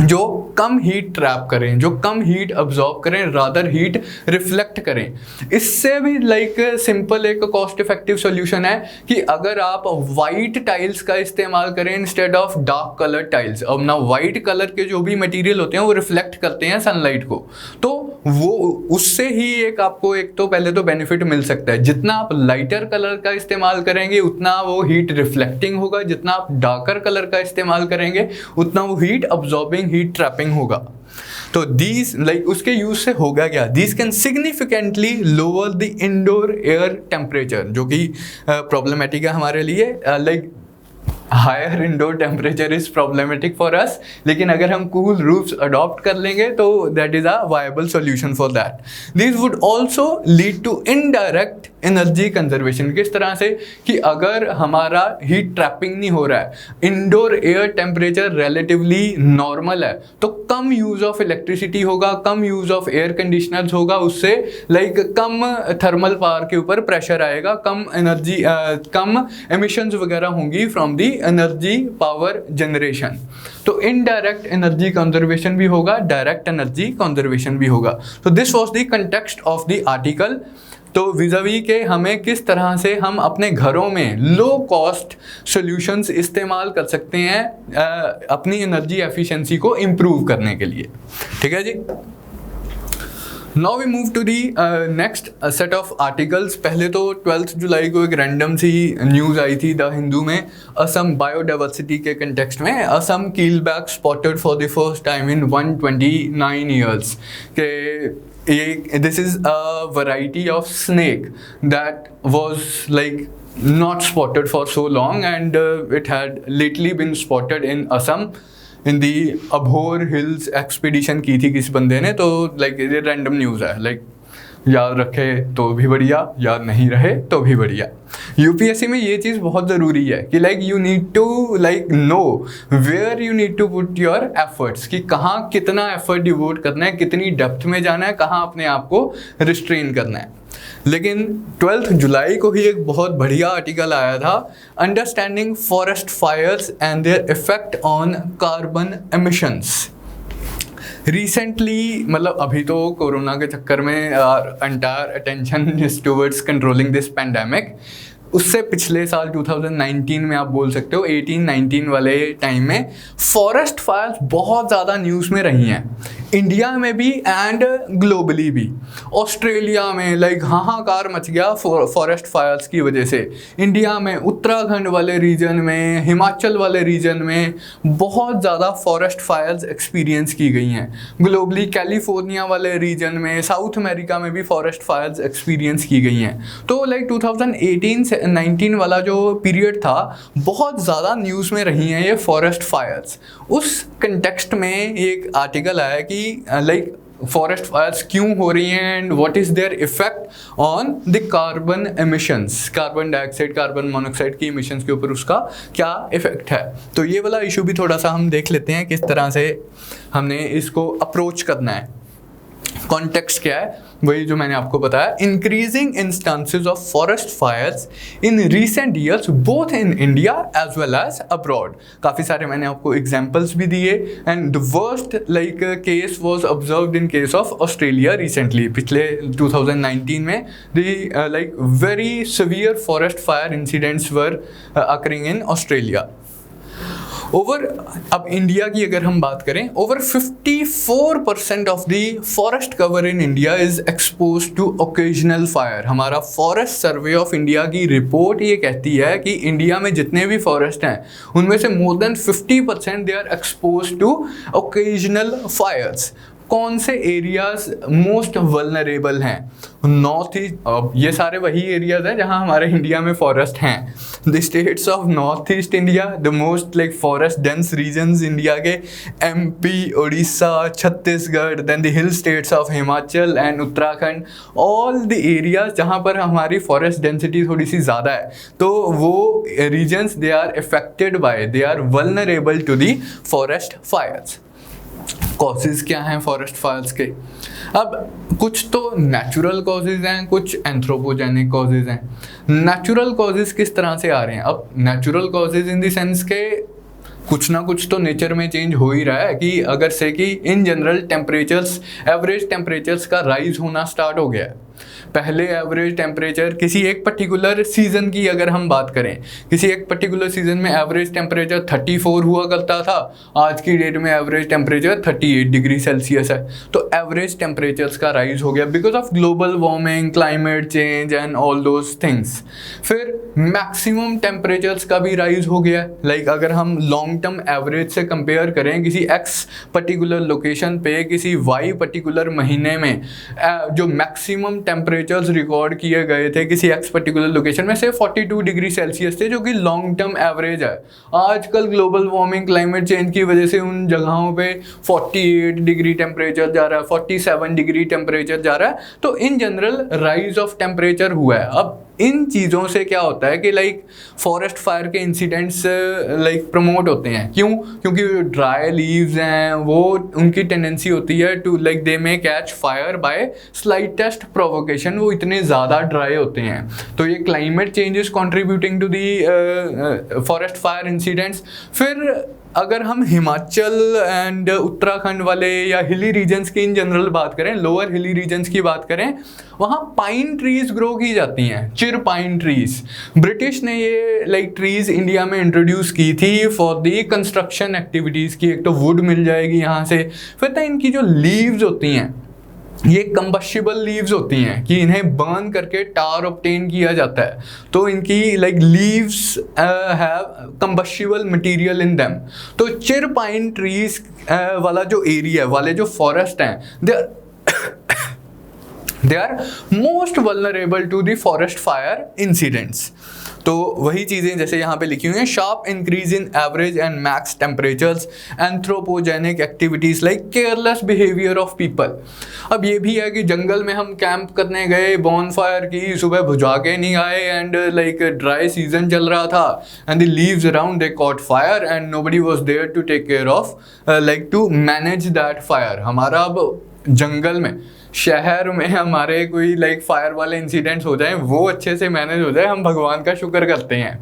जो कम हीट ट्रैप करें, जो कम हीट अब्जॉर्ब करें, रादर हीट रिफ्लेक्ट करें। इससे भी लाइक सिंपल एक कॉस्ट इफेक्टिव सॉल्यूशन है कि अगर आप वाइट टाइल्स का इस्तेमाल करें instead of dark colour tiles. अब ना वाइट कलर के जो भी मटेरियल होते हैं वो रिफ्लेक्ट करते हैं सनलाइट को, तो वो उससे ही एक आपको एक तो पहले तो बेनिफिट मिल सकता है। जितना आप लाइटर कलर का इस्तेमाल करेंगे उतना वो हीट रिफ्लेक्टिंग होगा, जितना आप डार्कर कलर का इस्तेमाल करेंगे उतना वो हीट अब्जॉर्बिंग, हीट ट्रैपिंग होगा। तो दीज लाइक उसके यूज से होगा क्या, these can significantly lower the indoor air temperature, जो कि प्रॉब्लमेटिक है हमारे लिए। Like higher indoor temperature is problematic for us, लेकिन अगर हम कूल रूफ्स अडॉप्ट कर लेंगे तो that is a viable solution for that. This would also lead to indirect energy conservation. किस तरह से कि अगर हमारा हीट ट्रैपिंग नहीं हो रहा है, indoor air temperature relatively normal है, तो कम यूज ऑफ इलेक्ट्रिसिटी होगा, कम यूज ऑफ एयर कंडीशनर्स होगा, उससे लाइक कम थर्मल पावर के ऊपर प्रेशर आएगा, कम एनर्जी कम एमिशंस वगैरह होंगी from the energy power generation. तो इनडायरेक्ट एनर्जी कंजर्वेशन भी होगा, डायरेक्ट एनर्जी कंजर्वेशन भी होगा। तो this was the context of the article. तो विज़ावी के हमें किस तरह से हम अपने घरों में लो कॉस्ट सॉल्यूशंस इस्तेमाल कर सकते हैं अपनी एनर्जी एफिशिएंसी को इम्प्रूव करने के लिए। ठीक है जी। Now we move to the next set of articles. पहले तो 12 जुलाई को एक रैंडम सी न्यूज़ आई थी द हिंदू में, असम बायोडाइवर्सिटी के कंटेक्स्ट में Assam keelback spotted for the first time in 129 years के this is a variety of snake that was like not spotted for so long, and it had lately been spotted in Assam in the Abhor Hills expedition की थी किसी बंदे ने। तो like ये random news है, like याद रखे तो भी बढ़िया, याद नहीं रहे तो भी बढ़िया। यूपीएससी में ये चीज़ बहुत ज़रूरी है कि like you need to like know where you need to put your efforts, कि कहाँ कितना एफर्ट डिवोट करना है, कितनी डेप्थ में जाना है, कहाँ अपने आप को रिस्ट्रेन करना है। लेकिन 12 जुलाई को ही एक बहुत बढ़िया आर्टिकल आया था, understanding forest fires and their effect on carbon emissions. Recently मतलब अभी तो कोरोना के चक्कर में entire attention is towards controlling this pandemic. उससे पिछले साल 2019 में आप बोल सकते हो 18-19 वाले टाइम में फॉरेस्ट फायर्स बहुत ज़्यादा न्यूज़ में रही हैं, इंडिया में भी एंड ग्लोबली भी। ऑस्ट्रेलिया में लाइक हाहाकार मच गया फॉरेस्ट फायर्स की वजह से। इंडिया में उत्तराखंड वाले रीजन में, हिमाचल वाले रीजन में बहुत ज़्यादा फॉरेस्ट फायर्स एक्सपीरियंस की गई हैं। ग्लोबली कैलिफोर्निया वाले रीजन में, साउथ अमेरिका में भी फॉरेस्ट फायर्स एक्सपीरियंस की गई हैं। तो लाइक 2018 से 19 वाला जो पीरियड था बहुत ज़्यादा न्यूज़ में रही हैं ये फॉरेस्ट फायर्स। उस कंटेक्स्ट में एक आर्टिकल आया कि लाइक फॉरेस्ट फायर्स क्यों हो रही हैं and what is their effect on the carbon emissions, carbon dioxide, carbon monoxide की इमिशंस के ऊपर उसका क्या इफेक्ट है। तो ये वाला इशू भी थोड़ा सा हम देख लेते हैं किस तरह से हमने इसको अप्रोच करना है। कॉन्टेक्स्ट क्या है, वही जो मैंने आपको बताया, increasing instances of forest fires in recent years both in India as well as abroad. काफ़ी सारे मैंने आपको एग्जांपल्स भी दिए and the worst like case was observed in case of Australia recently. पिछले 2019 में the like very severe forest fire incidents were occurring in Australia. Over, अब India की अगर हम बात करें, over 54% of the forest cover in India is expose to occasional fire. हमारा forest survey of India की रिपोर्ट ये कहती है कि इंडिया में जितने भी फॉरेस्ट हैं उनमें से more than 50% they are expose to occasional fires. कौन से एरियाज मोस्ट वल्नरेबल हैं? नॉर्थ ईस्ट, ये सारे वही एरियाज हैं जहां हमारे इंडिया में फॉरेस्ट हैं। The states of north east India, the most like forest dense regions India के MP, Orissa, Chhattisgarh, then the hill states of Himachal and Uttarakhand, all the areas जहाँ पर हमारी फॉरेस्ट डेंसिटी थोड़ी सी ज़्यादा है, तो वो regions they are affected by, they are vulnerable to the forest fires. Causes क्या हैं फॉरेस्ट फायर्स के? अब कुछ तो नेचुरल कॉजेज़ हैं, कुछ एंथ्रोपोजेनिक कॉजेज़ हैं। नेचुरल कॉजेज़ किस तरह से आ रहे हैं? अब natural causes in the sense के कुछ ना कुछ तो नेचर में चेंज हो ही रहा है, कि अगर से कि in general temperatures, average temperatures का राइज होना स्टार्ट हो गया है। पहले एवरेज टेम्परेचर किसी एक पर्टिकुलर सीज़न की अगर हम बात करें, किसी एक पर्टिकुलर सीज़न में एवरेज टेम्परेचर 34 हुआ करता था, आज की डेट में एवरेज टेम्परेचर 38 डिग्री सेल्सियस है। तो एवरेज टेम्परेचर्स का राइज हो गया because of global warming, climate change and all those things. फिर मैक्सिमम टेम्परेचर्स का भी राइज हो गया। लाइक अगर हम लॉन्ग टर्म एवरेज से कंपेयर करें किसी एक्स पर्टिकुलर लोकेशन पे किसी वाई पर्टिकुलर महीने में, जो मैक्सिमम टेम्परेचर्स रिकॉर्ड किए गए थे किसी एक्स पर्टिकुलर लोकेशन में, से 42 डिग्री सेल्सियस थे, जो कि लॉन्ग टर्म एवरेज है। आजकल ग्लोबल वार्मिंग, क्लाइमेट चेंज की वजह से उन जगहों पे 48 डिग्री टेम्परेचर जा रहा है, 47 डिग्री टेम्परेचर जा रहा है। तो in general rise of temperature हुआ है। अब इन चीज़ों से क्या होता है कि लाइक फॉरेस्ट फायर के इंसिडेंट्स लाइक प्रमोट होते हैं। क्यों? क्योंकि ड्राई लीव्स हैं, वो उनकी टेंडेंसी होती है to like they may catch fire by slightest provocation, वो इतने ज़्यादा ड्राई होते हैं। तो ये climate change is contributing to the forest fire incidents. फिर अगर हम हिमाचल एंड उत्तराखंड वाले या हिली रीजन्स की इन जनरल बात करें, लोअर हिली रीजन्स की बात करें, वहाँ पाइन ट्रीज ग्रो की जाती हैं, चिर पाइन ट्रीज। ब्रिटिश ने ये लाइक ट्रीज इंडिया में इंट्रोड्यूस की थी फॉर दी कंस्ट्रक्शन एक्टिविटीज़ की। एक तो वुड मिल जाएगी यहाँ से, फिर तो इनकी जो लीव्स होती हैं ये कंबस्टिबल लीव्स होती हैं कि इन्हें बर्न करके टार ऑब्टेन किया जाता है। तो इनकी like leaves have combustible material in them. तो चिर पाइन ट्रीज वाला जो एरिया वाले जो फॉरेस्ट हैं, they are most vulnerable to the forest fire incidents. तो वही चीज़ें जैसे यहाँ पे लिखी हुई हैं, sharp increase in average and max temperatures, anthropogenic activities like careless behaviour of people. अब ये भी है कि जंगल में हम कैंप करने गए, बॉन फायर की, सुबह बुझा के नहीं आए, एंड लाइक ड्राई सीजन चल रहा था and the leaves around they caught fire and nobody was there to take care of like to manage that fire. हमारा अब जंगल में, शहर में हमारे कोई लाइक फायर वाले इंसिडेंट्स हो जाएं, वो अच्छे से मैनेज हो जाए, हम भगवान का शुक्र करते हैं।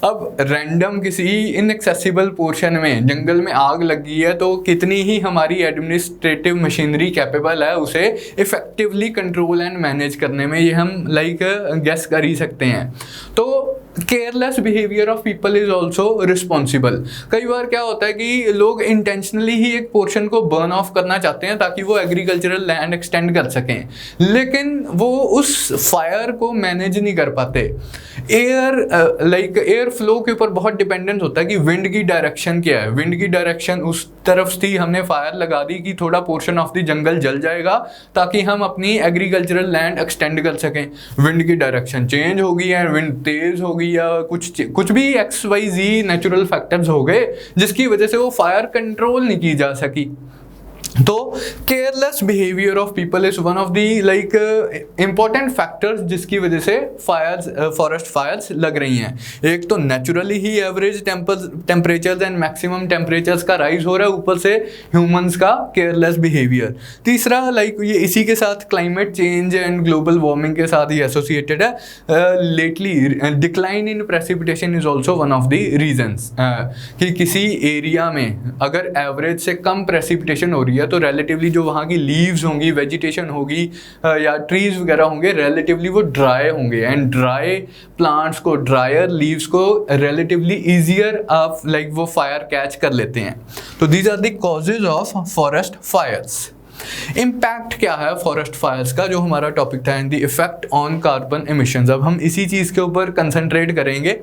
अब रैंडम किसी इनएक्सेसिबल पोर्शन में जंगल में आग लगी है, तो कितनी ही हमारी एडमिनिस्ट्रेटिव मशीनरी कैपेबल है उसे इफेक्टिवली कंट्रोल एंड मैनेज करने में, ये हम लाइक गेस कर ही सकते हैं। तो careless behaviour of people is also responsible. कई बार क्या होता है कि लोग इंटेंशनली ही एक पोर्शन को बर्न ऑफ करना चाहते हैं ताकि वो एग्रीकल्चरल लैंड एक्सटेंड कर सकें, लेकिन वो उस फायर को मैनेज नहीं कर पाते। एयर फ्लो के ऊपर बहुत डिपेंडेंस होता है कि विंड की डायरेक्शन क्या है। विंड की डायरेक्शन उस तरफ थी, हमने फायर लगा दी कि थोड़ा पोर्शन ऑफ द जंगल जल जाएगा ताकि हम अपनी एग्रीकल्चरल लैंड एक्सटेंड कर सकें। विंड की डायरेक्शन चेंज होगी या विंड तेज होगी या कुछ भी XYZ नेचुरल फैक्टर्स हो गए जिसकी वजह से वो फायर कंट्रोल नहीं की जा सकी। तो careless behaviour of people is one of the like important factors जिसकी वजह से फॉरेस्ट फायर्स लग रही हैं। एक तो naturally he average temperatures and maximum temperatures का राइज हो रहा है, ऊपर से ह्यूमंस का केयरलेस बिहेवियर। तीसरा लाइक ये इसी के साथ climate change and global warming के साथ ही एसोसिएटेड है। Lately decline in precipitation is also one of the reasons कि किसी एरिया में अगर एवरेज से कम प्रेसिपिटेशन हो रही है है तो रिलेटिवली जो वहाँ की लीव्स होंगी, वेजिटेशन होगी या ट्रीज वगैरह होंगे, रिलेटिवली वो ड्राई होंगे। एंड ड्राई प्लांट्स को, ड्रायर लीव्स को रिलेटिवली ईजियर आप लाइक वो फायर कैच कर लेते हैं। तो these are the causes of forest fires. Impact क्या है फॉरेस्ट फायर्स का, जो हमारा टॉपिक था, and the effect on carbon emissions. अब हम इसी चीज़ के ऊपर कंसंट्रेट करेंगे।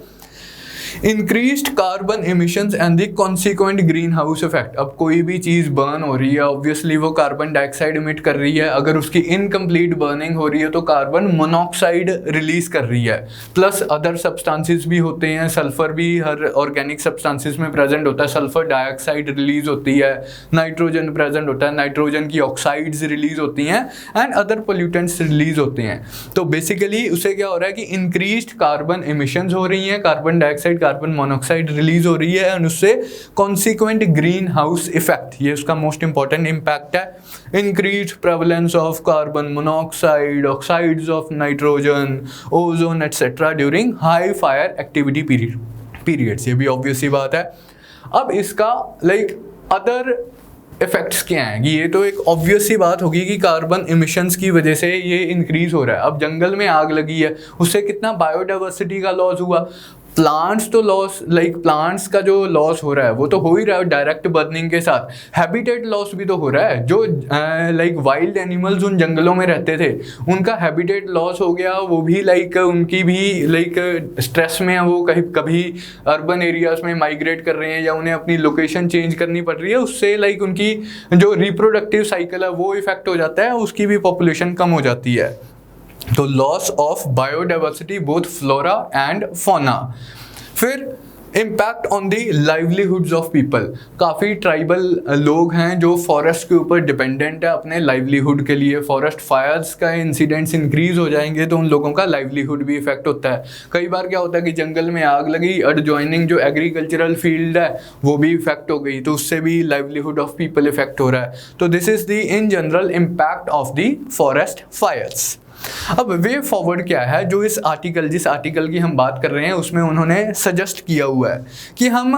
Increased carbon emissions and the consequent greenhouse effect. अब कोई भी चीज़ बर्न हो रही है, ऑब्वियसली वो कार्बन डाइऑक्साइड इमिट कर रही है। अगर उसकी इनकम्प्लीट बर्निंग हो रही है तो कार्बन मोनोऑक्साइड रिलीज कर रही है। प्लस अदर सब्सटेंसेस भी होते हैं, सल्फर भी हर ऑर्गेनिक सब्सटेंसेस में प्रेजेंट होता है, सल्फर डाइऑक्साइड रिलीज होती है, नाइट्रोजन प्रेजेंट होता है, नाइट्रोजन की ऑक्साइड्स रिलीज होती हैं एंड अदर पोल्यूटेंट्स रिलीज होते हैं। तो बेसिकली उससे क्या हो रहा है कि इंक्रीज्ड कार्बन एमिशंस हो रही हैं, carbon dioxide, carbon monoxide release हो रही है एंड उससे कॉन्सिक्वेंट ग्रीन हाउस इफेक्ट, ये उसका मोस्ट इंपॉर्टेंट इंपैक्ट है। Increase prevalence of carbon monoxide, oxides of nitrogen, ozone etcetera during high fire activity periods. ये भी ऑब्वियस सी बात है। अब इसका लाइक अदर इफेक्ट्स क्या हैं कि ये तो एक ऑब्वियस सी बात होगी कि कार्बन इमिशंस की वजह से ये इंक्रीज हो रहा है। अब जंगल में आग लगी है, उससे कितना बायोडाइवर्सिटी का लॉस हुआ। प्लांट्स तो लॉस, लाइक प्लांट्स का जो लॉस हो रहा है वो तो हो ही रहा है डायरेक्ट बर्निंग के साथ। हैबिटेट लॉस भी तो हो रहा है, जो लाइक वाइल्ड एनिमल्स उन जंगलों में रहते थे उनका हैबिटेट लॉस हो गया, वो भी लाइक उनकी भी लाइक स्ट्रेस में वो कभी अर्बन एरियाज में माइग्रेट कर रहे हैं या उन्हें अपनी लोकेशन चेंज करनी पड़ रही है। उससे लाइक उनकी जो रिप्रोडक्टिव साइकिल है वो इफेक्ट हो जाता है, उसकी भी पॉपुलेशन कम हो जाती है। तो loss of biodiversity both flora and fauna. फिर impact on the livelihoods of people. काफ़ी ट्राइबल लोग हैं जो फॉरेस्ट के ऊपर डिपेंडेंट है अपने लाइवलीहुड के लिए। फॉरेस्ट फायर्स का इंसिडेंट्स इंक्रीज हो जाएंगे तो उन लोगों का लाइवलीहुड भी इफेक्ट होता है। कई बार क्या होता है कि जंगल में आग लगी, एडजॉइनिंग जो एग्रीकल्चरल फील्ड है वो भी इफेक्ट हो गई, तो उससे भी लाइवलीहुड ऑफ पीपल इफेक्ट हो रहा है। तो this is the in general impact of the forest Fyers. अब वे फॉरवर्ड क्या है, जो इस आर्टिकल, जिस आर्टिकल की हम बात कर रहे हैं उसमें उन्होंने सजेस्ट किया हुआ है कि हम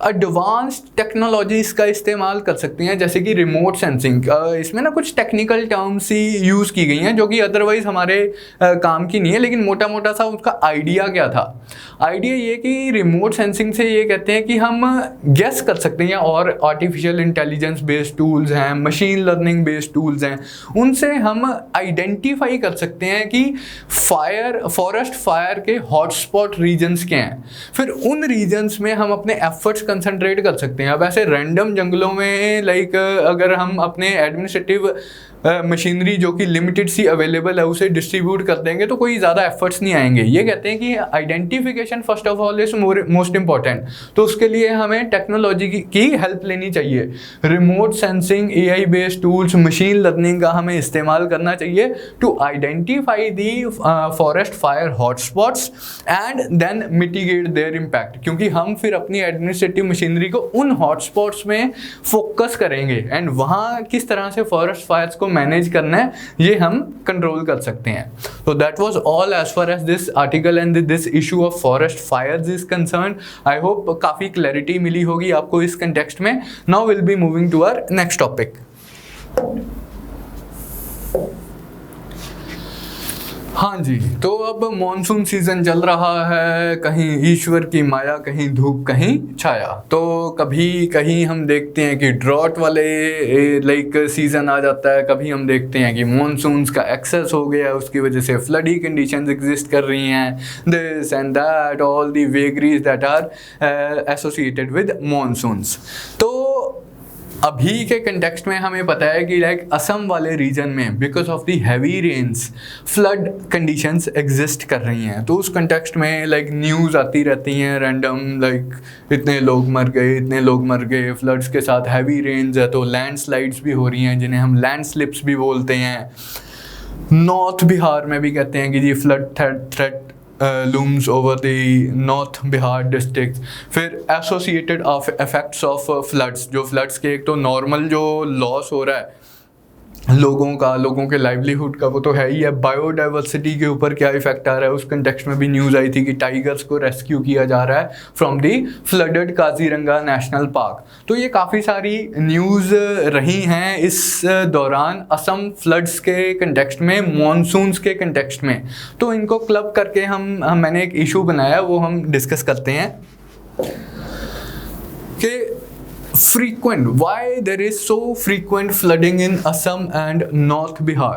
एडवांस्ड टेक्नोलॉजीज का इस्तेमाल कर सकते हैं, जैसे कि रिमोट सेंसिंग। इसमें ना कुछ टेक्निकल टर्म्स ही यूज़ की गई हैं जो कि अदरवाइज हमारे काम की नहीं है, लेकिन मोटा मोटा सा उसका आइडिया क्या था। आइडिया ये कि रिमोट सेंसिंग से ये कहते हैं कि हम गेस कर सकते हैं, और आर्टिफिशियल इंटेलिजेंस बेस्ड टूल्स हैं, मशीन लर्निंग बेस्ड टूल्स हैं, उनसे हम आइडेंटिफाई कर सकते हैं कि फॉरेस्ट फायर के हॉटस्पॉट रीजन्स क्या हैं। फिर उन रीजन्स में हम अपने एफर्ट्स कंसंट्रेट कर सकते हैं। अब ऐसे रैंडम जंगलों में लाइक अगर हम अपने एडमिनिस्ट्रेटिव मशीनरी जो कि लिमिटेड सी अवेलेबल है उसे डिस्ट्रीब्यूट कर देंगे तो कोई ज़्यादा एफर्ट्स नहीं आएंगे। ये कहते हैं कि identification first of all is most important, तो उसके लिए हमें टेक्नोलॉजी की हेल्प लेनी चाहिए। Remote sensing, AI based tools, machine learning का हमें इस्तेमाल करना चाहिए to identify the forest fire hotspots and then mitigate their impact, क्योंकि हम फिर अपनी एडमिनिस्ट्रेटिव मशीनरी को उन हॉटस्पॉट्स में फोकस करेंगे एंड वहाँ किस तरह से फॉरेस्ट फायर्स को मैनेज करना है ये हम कंट्रोल कर सकते हैं। तो that was all as far as this article and this issue of forest fires is concern. I hope काफ़ी क्लैरिटी मिली होगी आपको इस कंटेक्स्ट में। Now will be moving to our next topic. हाँ जी, तो अब मॉनसून सीजन चल रहा है, कहीं ईश्वर की माया, कहीं धूप कहीं छाया। तो कभी कहीं हम देखते हैं कि ड्रॉट वाले लाइक सीजन आ जाता है, कभी हम देखते हैं कि मॉनसून्स का एक्सेस हो गया है, उसकी वजह से फ्लडी कंडीशंस एग्जिस्ट कर रही हैं, this and that, all the vagaries that are associated with monsoons. तो अभी के कंटेक्स्ट में हमें पता है कि लाइक असम वाले रीजन में because of the heavy rains flood conditions exist कर रही हैं। तो उस कंटेक्स्ट में लाइक न्यूज़ आती रहती हैं रैंडम, लाइक इतने लोग मर गए, इतने लोग मर गए। फ्लड्स के साथ हैवी रेन्स है तो लैंडस्लाइड्स भी हो रही हैं जिन्हें हम लैंडस्लिप्स भी बोलते हैं। नॉर्थ बिहार में भी कहते हैं कि ये flood threat looms over the North Bihar districts। फिर एसोसिएटेड इफेक्ट्स ऑफ फ्लड्स, जो फ्लड्स के एक तो नॉर्मल जो लॉस हो रहा है लोगों के लाइवलीहुड का वो तो है ही है, बायोडाइवर्सिटी के ऊपर क्या इफेक्ट आ रहा है, उस कंटेक्स्ट में भी न्यूज़ आई थी कि टाइगर्स को रेस्क्यू किया जा रहा है from the flooded Kaziranga national park. तो ये काफ़ी सारी न्यूज़ रही हैं इस दौरान असम फ्लड्स के कंटेक्स्ट में, मॉनसून्स के कंटेक्स्ट में। तो इनको क्लब करके मैंने एक इशू बनाया, वो हम डिस्कस करते हैं कि frequent, why there is so frequent flooding in Assam and North Bihar।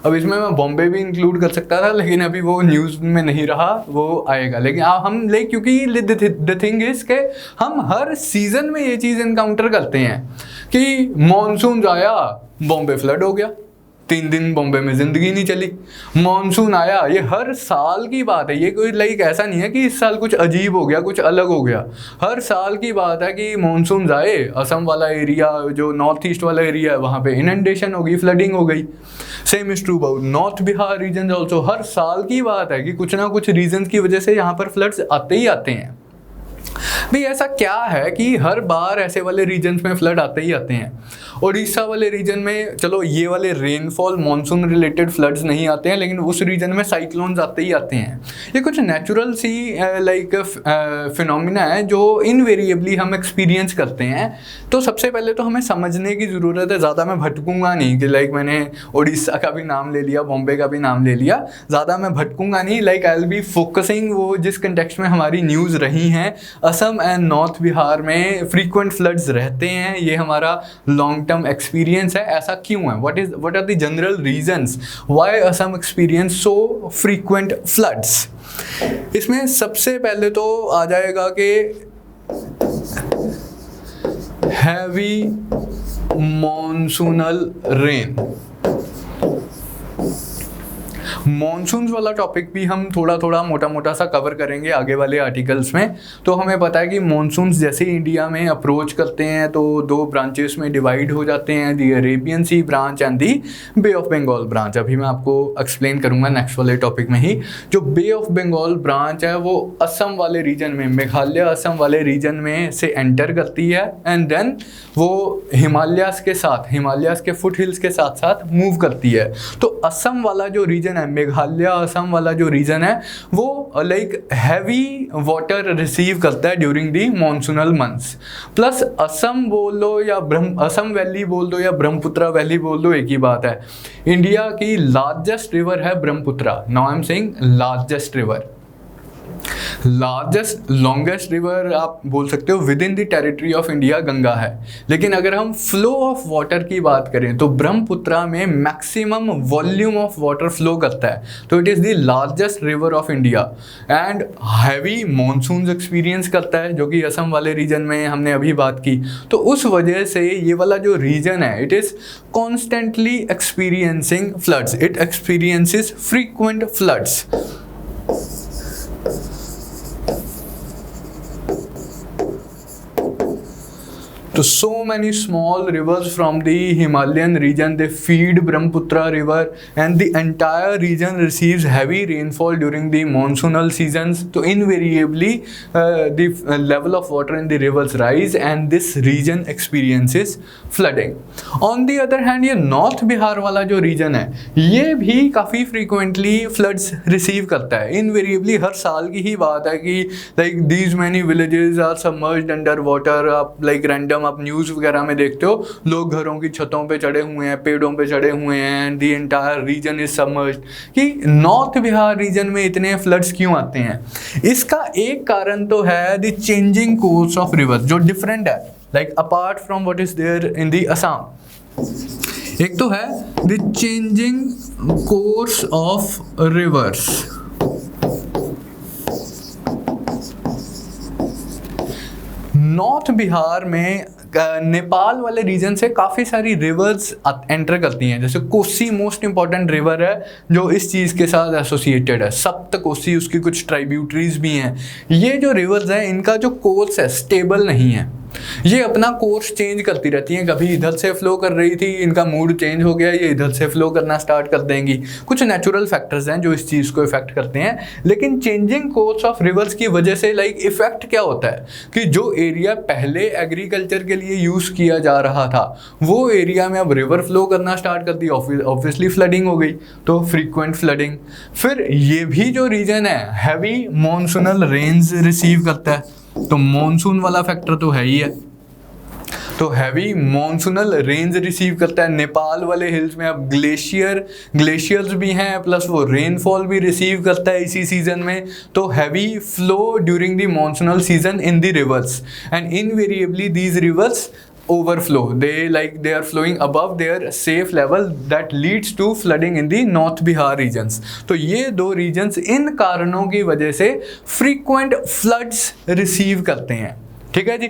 अब इसमें मैं बॉम्बे भी इंक्लूड कर सकता था, लेकिन अभी वो न्यूज़ में नहीं रहा, वो आएगा। लेकिन क्योंकि द थिंग इज के हम हर सीज़न में ये चीज़ इनकाउंटर करते हैं कि मॉनसून आया, बॉम्बे फ्लड हो गया, 3 दिन बॉम्बे में ज़िंदगी नहीं चली। मॉनसून आया, ये हर साल की बात है, ये कोई ऐसा नहीं है कि इस साल कुछ अजीब हो गया, कुछ अलग हो गया। हर साल की बात है कि मॉनसून आए, असम वाला एरिया, जो नॉर्थ ईस्ट वाला एरिया है, वहाँ पे इनंडेशन हो गई, फ्लडिंग हो गई। Same is true about north Bihar region also. हर साल की बात है कि कुछ ना कुछ रीजन की वजह से यहाँ पर फ्लड्स आते ही आते हैं। भाई ऐसा क्या है कि हर बार ऐसे वाले रीजन्स में फ्लड आते ही आते हैं? उड़ीसा वाले रीजन में चलो ये वाले रेनफॉल मॉनसून रिलेटेड फ्लड्स नहीं आते हैं, लेकिन उस रीजन में साइक्लोन्स आते ही आते हैं। ये कुछ नेचुरल सी फिनोमिना है जो इनवेरिएबली हम एक्सपीरियंस करते हैं। तो सबसे पहले तो हमें समझने की ज़रूरत है। ज़्यादा मैं भटकूंगा नहीं कि मैंने उड़ीसा का भी नाम ले लिया, बॉम्बे का भी नाम ले लिया, ज़्यादा मैं भटकूंगा नहीं। आई विल बी फोकसिंग वो जिस कंटेक्स्ट में हमारी न्यूज़ रही हैं। असम एंड नॉर्थ बिहार में फ्रीक्वेंट फ्लड्स रहते हैं, ये हमारा लॉन्ग टर्म एक्सपीरियंस है। ऐसा क्यों है? What are the general reasons why Assam experience so frequent floods? इसमें सबसे पहले तो आ जाएगा कि हैवी मॉनसूनल रेन। मॉनसून्स वाला टॉपिक भी हम थोड़ा मोटा मोटा सा कवर करेंगे आगे वाले आर्टिकल्स में। तो हमें पता है कि मॉनसून्स जैसे इंडिया में अप्रोच करते हैं तो 2 ब्रांचेस में डिवाइड हो जाते हैं, the Arabian sea branch and the bay of Bengal branch. अभी मैं आपको एक्सप्लेन करूंगा नेक्स्ट वाले टॉपिक में ही। जो बे ऑफ बंगाल ब्रांच है वो असम वाले रीजन में, मेघालय असम वाले रीजन में से एंटर करती है एंड देन वो हिमालयास के फुट हिल्स के साथ साथ मूव करती है। तो असम वाला जो रीजन है, मेघालय असम वाला जो रीजन है, वो हैवी वाटर रिसीव करता है during the monsoonal months. Plus Assam बोल दो या असम वैली बोल दो या ब्रह्मपुत्रा वैली बोल दो, एक ही बात है। इंडिया की लार्जेस्ट रिवर है Brahmaputra. Now I am saying largest river. Longest river आप बोल सकते हो with in the territory of India Ganga है। लेकिन अगर हम फ्लो ऑफ वाटर की बात करें तो ब्रह्मपुत्रा में maximum volume of water flow करता है। तो it is the largest river of India and heavy monsoons experience करता है, जो कि असम वाले रीजन में हमने अभी बात की। तो उस वजह से ये वाला जो रीजन है, it is constantly experiencing floods, it experiences frequent floods. So many small rivers from the Himalayan region, they feed Brahmaputra river and the entire region receives heavy rainfall during the monsoonal seasons. So invariably the level of water in the rivers rise and this region experiences flooding. On the other hand, ये North Bihar वाला जो region है, ये भी काफ़ी frequently floods receive करता है। Invariably हर साल की ही बात है कि these many villages are submerged under water। आप random आप न्यूज़ वगैरह में देखते हो, लोग घरों की छतों पे चढ़े हुए हैं, पेड़ों पे चढ़े हुए हैं and the entire reason is submerged. कि नॉर्थ बिहार रीजन में इतने फ्लड्स क्यों आते हैं? इसका एक कारण तो है the changing course of rivers, जो डिफरेंट है apart from what is there in the Assam. एक तो है the changing course of rivers. North Bihar में नेपाल वाले रीजन से काफ़ी सारी रिवर्स एंटर करती हैं। जैसे कोसी मोस्ट इंपॉर्टेंट रिवर है जो इस चीज़ के साथ एसोसिएटेड है। सप्त कोसी, उसकी कुछ ट्राइब्यूटरीज भी हैं। ये जो रिवर्स हैं इनका जो कोर्स है स्टेबल नहीं है। ये अपना कोर्स चेंज करती रहती हैं, कभी इधर से फ्लो कर रही थी, इनका मूड चेंज हो गया, ये इधर से फ्लो करना स्टार्ट कर देंगी। कुछ नेचुरल फैक्टर्स हैं जो इस चीज़ को इफेक्ट करते हैं, लेकिन चेंजिंग कोर्स ऑफ रिवर्स की वजह से इफेक्ट क्या होता है कि जो एरिया पहले एग्रीकल्चर के लिए यूज़ किया जा रहा था वो एरिया में अब रिवर फ्लो करना स्टार्ट कर दी, ऑब्वियसली फ्लडिंग हो गई, तो फ्रीक्वेंट फ्लडिंग। फिर ये भी जो रीजन है हैवी मॉनसूनल रेन्स रिसीव करता है, तो मॉनसून वाला फैक्टर तो है ही है, तो हैवी मॉनसूनल रेंज रिसीव करता है। नेपाल वाले हिल्स में अब ग्लेशियर्स भी हैं, प्लस वो रेनफॉल भी रिसीव करता है इसी सीजन में, तो heavy flow during the monsoonal season in the reverse and invariably these rivers overflow, they are flowing above their safe level that leads to flooding in the North Bihar regions। तो ये दो regions इन कारणों की वजह से frequent floods receive करते हैं। ठीक है जी,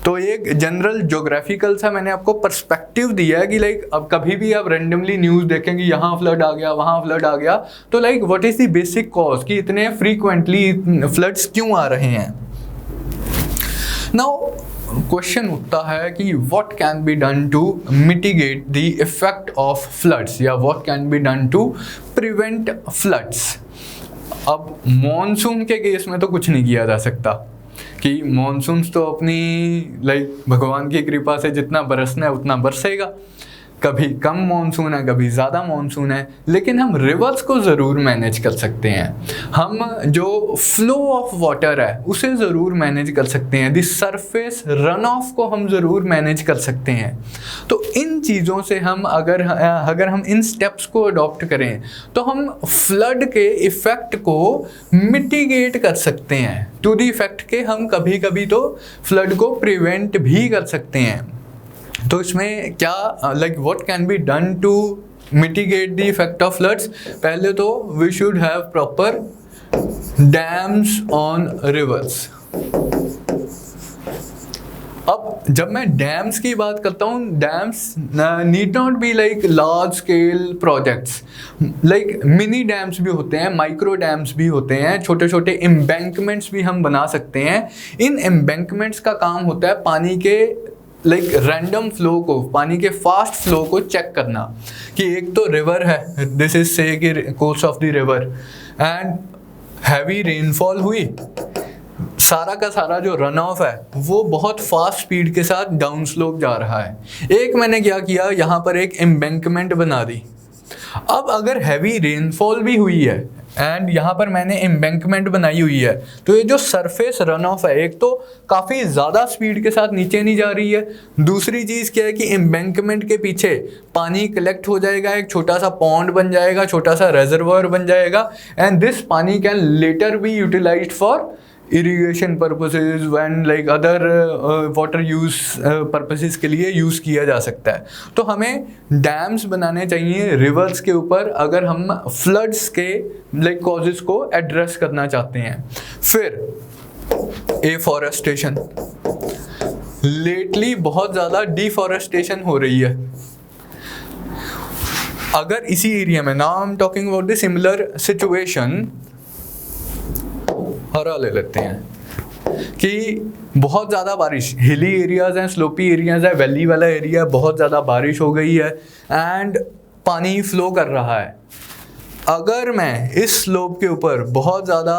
तो एक जनरल ज्योग्राफिकल सा मैंने आपको पर्सपेक्टिव दिया है कि अब कभी भी आप रैंडमली न्यूज़ देखेंगे यहाँ फ्लड आ गया वहाँ फ्लड आ गया, तो what is the basic cause कि इतने फ्रीक्वेंटली फ्लड्स क्यों आ रहे हैं। नाउ क्वेश्चन उठता है कि what can be done to mitigate the effect of floods या what can be done to prevent floods. अब मॉनसून के केस में तो कुछ नहीं किया जा सकता कि मॉनसून तो अपनी भगवान की कृपा से जितना बरसना है उतना बरसेगा, कभी कम मॉनसून है कभी ज़्यादा मॉनसून है, लेकिन हम रिवर्स को ज़रूर मैनेज कर सकते हैं। हम जो फ्लो ऑफ वाटर है उसे ज़रूर मैनेज कर सकते हैं, द सरफेस रन ऑफ को हम ज़रूर मैनेज कर सकते हैं। तो इन चीज़ों से हम अगर हम इन स्टेप्स को अडॉप्ट करें तो हम फ्लड के इफ़ेक्ट को मिटिगेट कर सकते हैं, टू द इफ़ेक्ट के हम कभी कभी तो फ्लड को प्रिवेंट भी कर सकते हैं। तो इसमें क्या what can be done to mitigate the effect of floods. पहले तो we should have proper dams on rivers. अब जब मैं डैम्स की बात करता हूँ, dams need not be large scale projects, mini dams भी होते हैं, माइक्रो डैम्स भी होते हैं, छोटे छोटे एम्बैंकमेंट्स भी हम बना सकते हैं। इन एम्बैंकमेंट्स का काम होता है पानी के रैंडम फ्लो को, पानी के फास्ट फ्लो को चेक करना कि एक तो रिवर है, दिस इज से कि course of the river and heavy rainfall हुई, सारा का सारा जो रन ऑफ है वो बहुत फास्ट स्पीड के साथ डाउन स्लोप जा रहा है। एक मैंने क्या किया, यहाँ पर एक एम्बैंकमेंट बना दी। अब अगर हैवी रेनफॉल भी हुई है एंड यहाँ पर मैंने एम्बैंकमेंट बनाई हुई है, तो ये जो सरफेस रन ऑफ है एक तो काफ़ी ज़्यादा स्पीड के साथ नीचे नहीं जा रही है, दूसरी चीज़ क्या है कि एम्बैंकमेंट के पीछे पानी कलेक्ट हो जाएगा, एक छोटा सा पॉन्ड बन जाएगा, छोटा सा रेजर्वोयर बन जाएगा and this pani can later be utilised for irrigation purposes and other water use purposes के लिए यूज़ किया जा सकता है। तो हमें डैम्स बनाने चाहिए रिवर्स के ऊपर अगर हम फ्लड्स के कॉजेस को एड्रेस करना चाहते हैं। फिर एफॉरेस्टेशन, लेटली बहुत ज़्यादा डिफॉरेस्टेशन हो रही है। अगर इसी एरिया में, now I am talking about the similar situation, हरा ले लेते हैं कि बहुत ज़्यादा बारिश, हिली एरियाज़ हैं, स्लोपी एरियाज़ है, वैली वाला एरिया, बहुत ज़्यादा बारिश हो गई है एंड पानी फ्लो कर रहा है। अगर मैं इस स्लोप के ऊपर बहुत ज़्यादा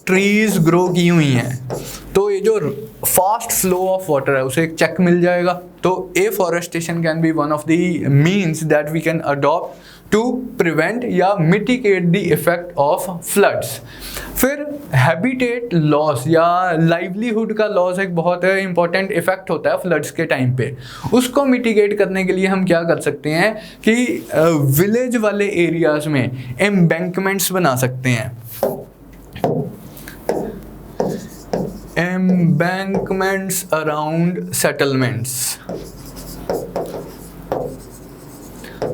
ट्रीज ग्रो की हुई हैं तो ये जो फास्ट फ्लो ऑफ वाटर है उसे एक चेक मिल जाएगा। तो afforestation can be one of the means that we can adopt to prevent या mitigate the effect of floods. फिर हैबिटेट लॉस या लाइवलीहुड का लॉस एक बहुत इंपॉर्टेंट इफेक्ट होता है फ्लड्स के टाइम पे। उसको मिटिगेट करने के लिए हम क्या कर सकते हैं कि विलेज वाले एरियाज में एम्बैंकमेंट्स बना सकते हैं। एम्बैंकमेंट्स अराउंड सेटलमेंट्स,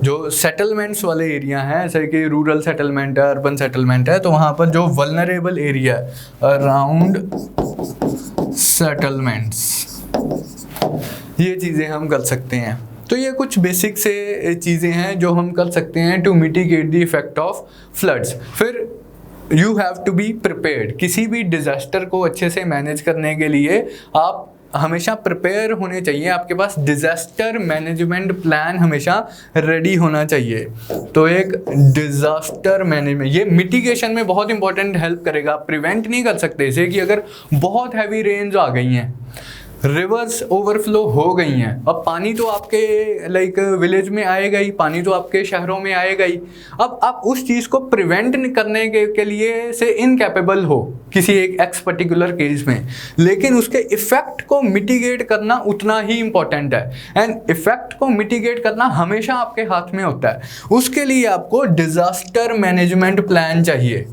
जो सेटलमेंट्स वाले एरिया हैं, जैसे कि रूरल सेटलमेंट है, अर्बन सेटलमेंट है, तो वहाँ पर जो वल्नरेबल एरिया अराउंड सेटलमेंट्स, ये चीज़ें हम कर सकते हैं। तो ये कुछ बेसिक से चीज़ें हैं जो हम कर सकते हैं to mitigate the effect of floods. फिर you have to be prepared, किसी भी डिज़ास्टर को अच्छे से मैनेज करने के लिए आप हमेशा प्रिपेयर होने चाहिए, आपके पास डिजास्टर मैनेजमेंट प्लान हमेशा रेडी होना चाहिए। तो एक डिजास्टर मैनेजमेंट, ये मिटिगेशन में बहुत इंपॉर्टेंट हेल्प करेगा। आप प्रिवेंट नहीं कर सकते इसे कि अगर बहुत हैवी रेन्स आ गई हैं, रिवर्स ओवरफ्लो हो गई हैं, अब पानी तो आपके लाइक विलेज में आएगा ही, पानी तो आपके शहरों में आएगा ही। अब आप उस चीज़ को प्रिवेंट करने के लिए से इनकैपेबल हो किसी एक एक्स पर्टिकुलर केस में, लेकिन उसके इफेक्ट को मिटिगेट करना उतना ही इम्पोर्टेंट है। एंड इफेक्ट को मिटिगेट करना हमेशा आपके हाथ में होता है। उसके लिए आपको डिजास्टर मैनेजमेंट प्लान चाहिए।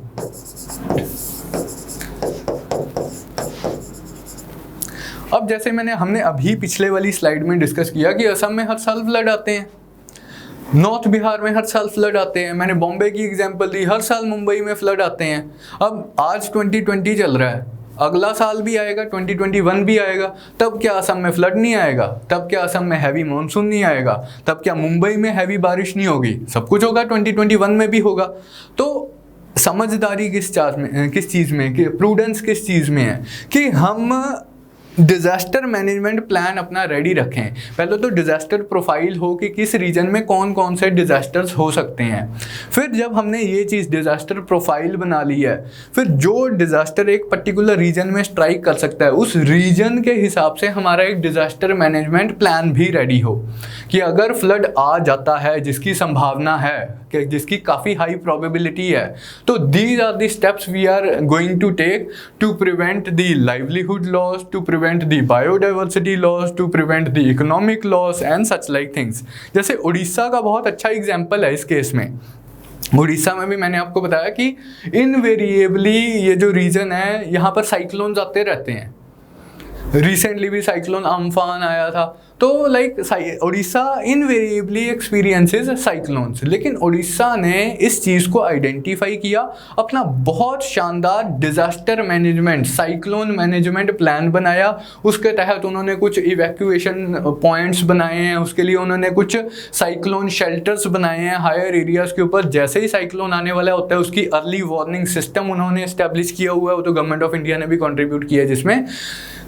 अब जैसे हमने अभी पिछले वाली स्लाइड में डिस्कस किया कि असम में हर साल फ्लड आते हैं, नॉर्थ बिहार में हर साल फ्लड आते हैं, मैंने बॉम्बे की एग्जांपल दी, हर साल मुंबई में फ्लड आते हैं। अब आज 2020 चल रहा है, अगला साल भी आएगा, 2021 भी आएगा, तब क्या असम में फ्लड नहीं आएगा? तब क्या असम में हैवी मानसून नहीं आएगा? तब क्या मुंबई में हैवी बारिश नहीं होगी? सब कुछ होगा, 2021 में भी होगा। तो समझदारी किस चीज़ में, कि प्रूडेंस किस चीज़ में है कि हम डिज़ास्टर मैनेजमेंट प्लान अपना रेडी रखें। पहले तो डिज़ास्टर प्रोफाइल हो कि किस रीजन में कौन कौन से डिज़ास्टर्स हो सकते हैं। फिर जब हमने ये चीज़ डिज़ास्टर प्रोफाइल बना ली है, फिर जो डिज़ास्टर एक पर्टिकुलर रीजन में स्ट्राइक कर सकता है, उस रीजन के हिसाब से हमारा एक डिज़ास्टर मैनेजमेंट प्लान भी रेडी हो कि अगर फ्लड आ जाता है, जिसकी संभावना है, कि जिसकी काफ़ी हाई प्रोबेबिलिटी है, तो these are the steps we are going to take to prevent the livelihood loss, to prevent the biodiversity loss, to prevent the economic loss and such like things। जैसे उड़ीसा का बहुत अच्छा एग्जाम्पल है इस case में। उड़ीसा में भी मैंने आपको बताया कि इनवेरिएबली ये जो रीजन है, यहाँ पर साइक्लोन्स आते रहते हैं। रिसेंटली भी साइक्लोन अम्फान आया था। तो like Orissa invariably experiences cyclones, लेकिन उड़ीसा ने इस चीज़ को आइडेंटिफाई किया, अपना बहुत शानदार disaster management, cyclone management plan बनाया। उसके तहत उन्होंने कुछ इवैक्यूएशन पॉइंट्स बनाए हैं, उसके लिए उन्होंने कुछ साइक्लोन शेल्टर्स बनाए हैं हायर एरियाज़ के ऊपर। जैसे ही साइक्लोन आने वाला होता है, उसकी अर्ली वार्निंग सिस्टम उन्होंने इस्टेब्लिश किया हुआ है। वो तो गवर्नमेंट ऑफ इंडिया ने भी कॉन्ट्रीब्यूट किया है, जिसमें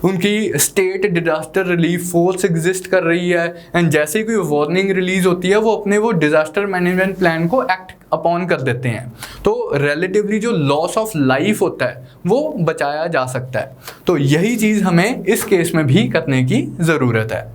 उनकी state disaster relief force exist कर रही है। एंड जैसे ही कोई वार्निंग रिलीज होती है, वो अपने वो डिजास्टर मैनेजमेंट प्लान को एक्ट अपॉन कर देते हैं। तो रिलेटिवली जो लॉस ऑफ लाइफ होता है वो बचाया जा सकता है। तो यही चीज़ हमें इस केस में भी करने की ज़रूरत है।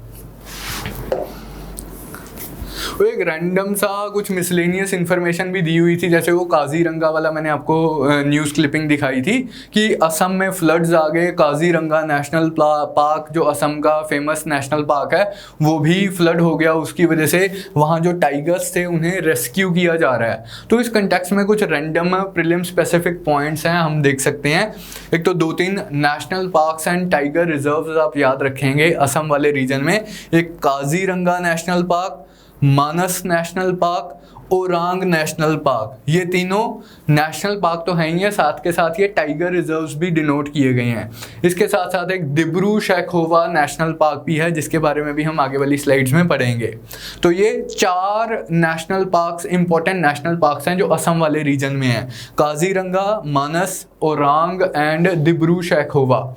वो एक रैंडम सा कुछ मिसलेनियस इन्फॉर्मेशन भी दी हुई थी, जैसे वो काजीरंगा वाला मैंने आपको न्यूज़ क्लिपिंग दिखाई थी कि असम में फ्लड्स आ गए, काजीरंगा नेशनल पार्क जो असम का फेमस नेशनल पार्क है वो भी फ्लड हो गया। उसकी वजह से वहाँ जो टाइगर्स थे उन्हें रेस्क्यू किया जा रहा है। तो इस कंटेक्स्ट में कुछ रैंडम प्रीलिम स्पेसिफिक पॉइंट्स हैं, हम देख सकते हैं। एक तो 2-3 national parks and tiger reserves आप याद रखेंगे असम वाले रीजन में। एक Kaziranga national park, Manas national park, Orang national park, ये तीनों नेशनल पार्क तो हैं ही है, साथ के साथ ये टाइगर रिजर्व्स भी डिनोट किए गए हैं। इसके साथ साथ एक दिब्रू सैखोवा नेशनल पार्क भी है, जिसके बारे में भी हम आगे वाली स्लाइड्स में पढ़ेंगे। तो ये 4 national parks, important national parks हैं जो असम वाले रीजन में हैं। काजीरंगा, मानस, ओरांग एंड दिब्रू सैखोवा,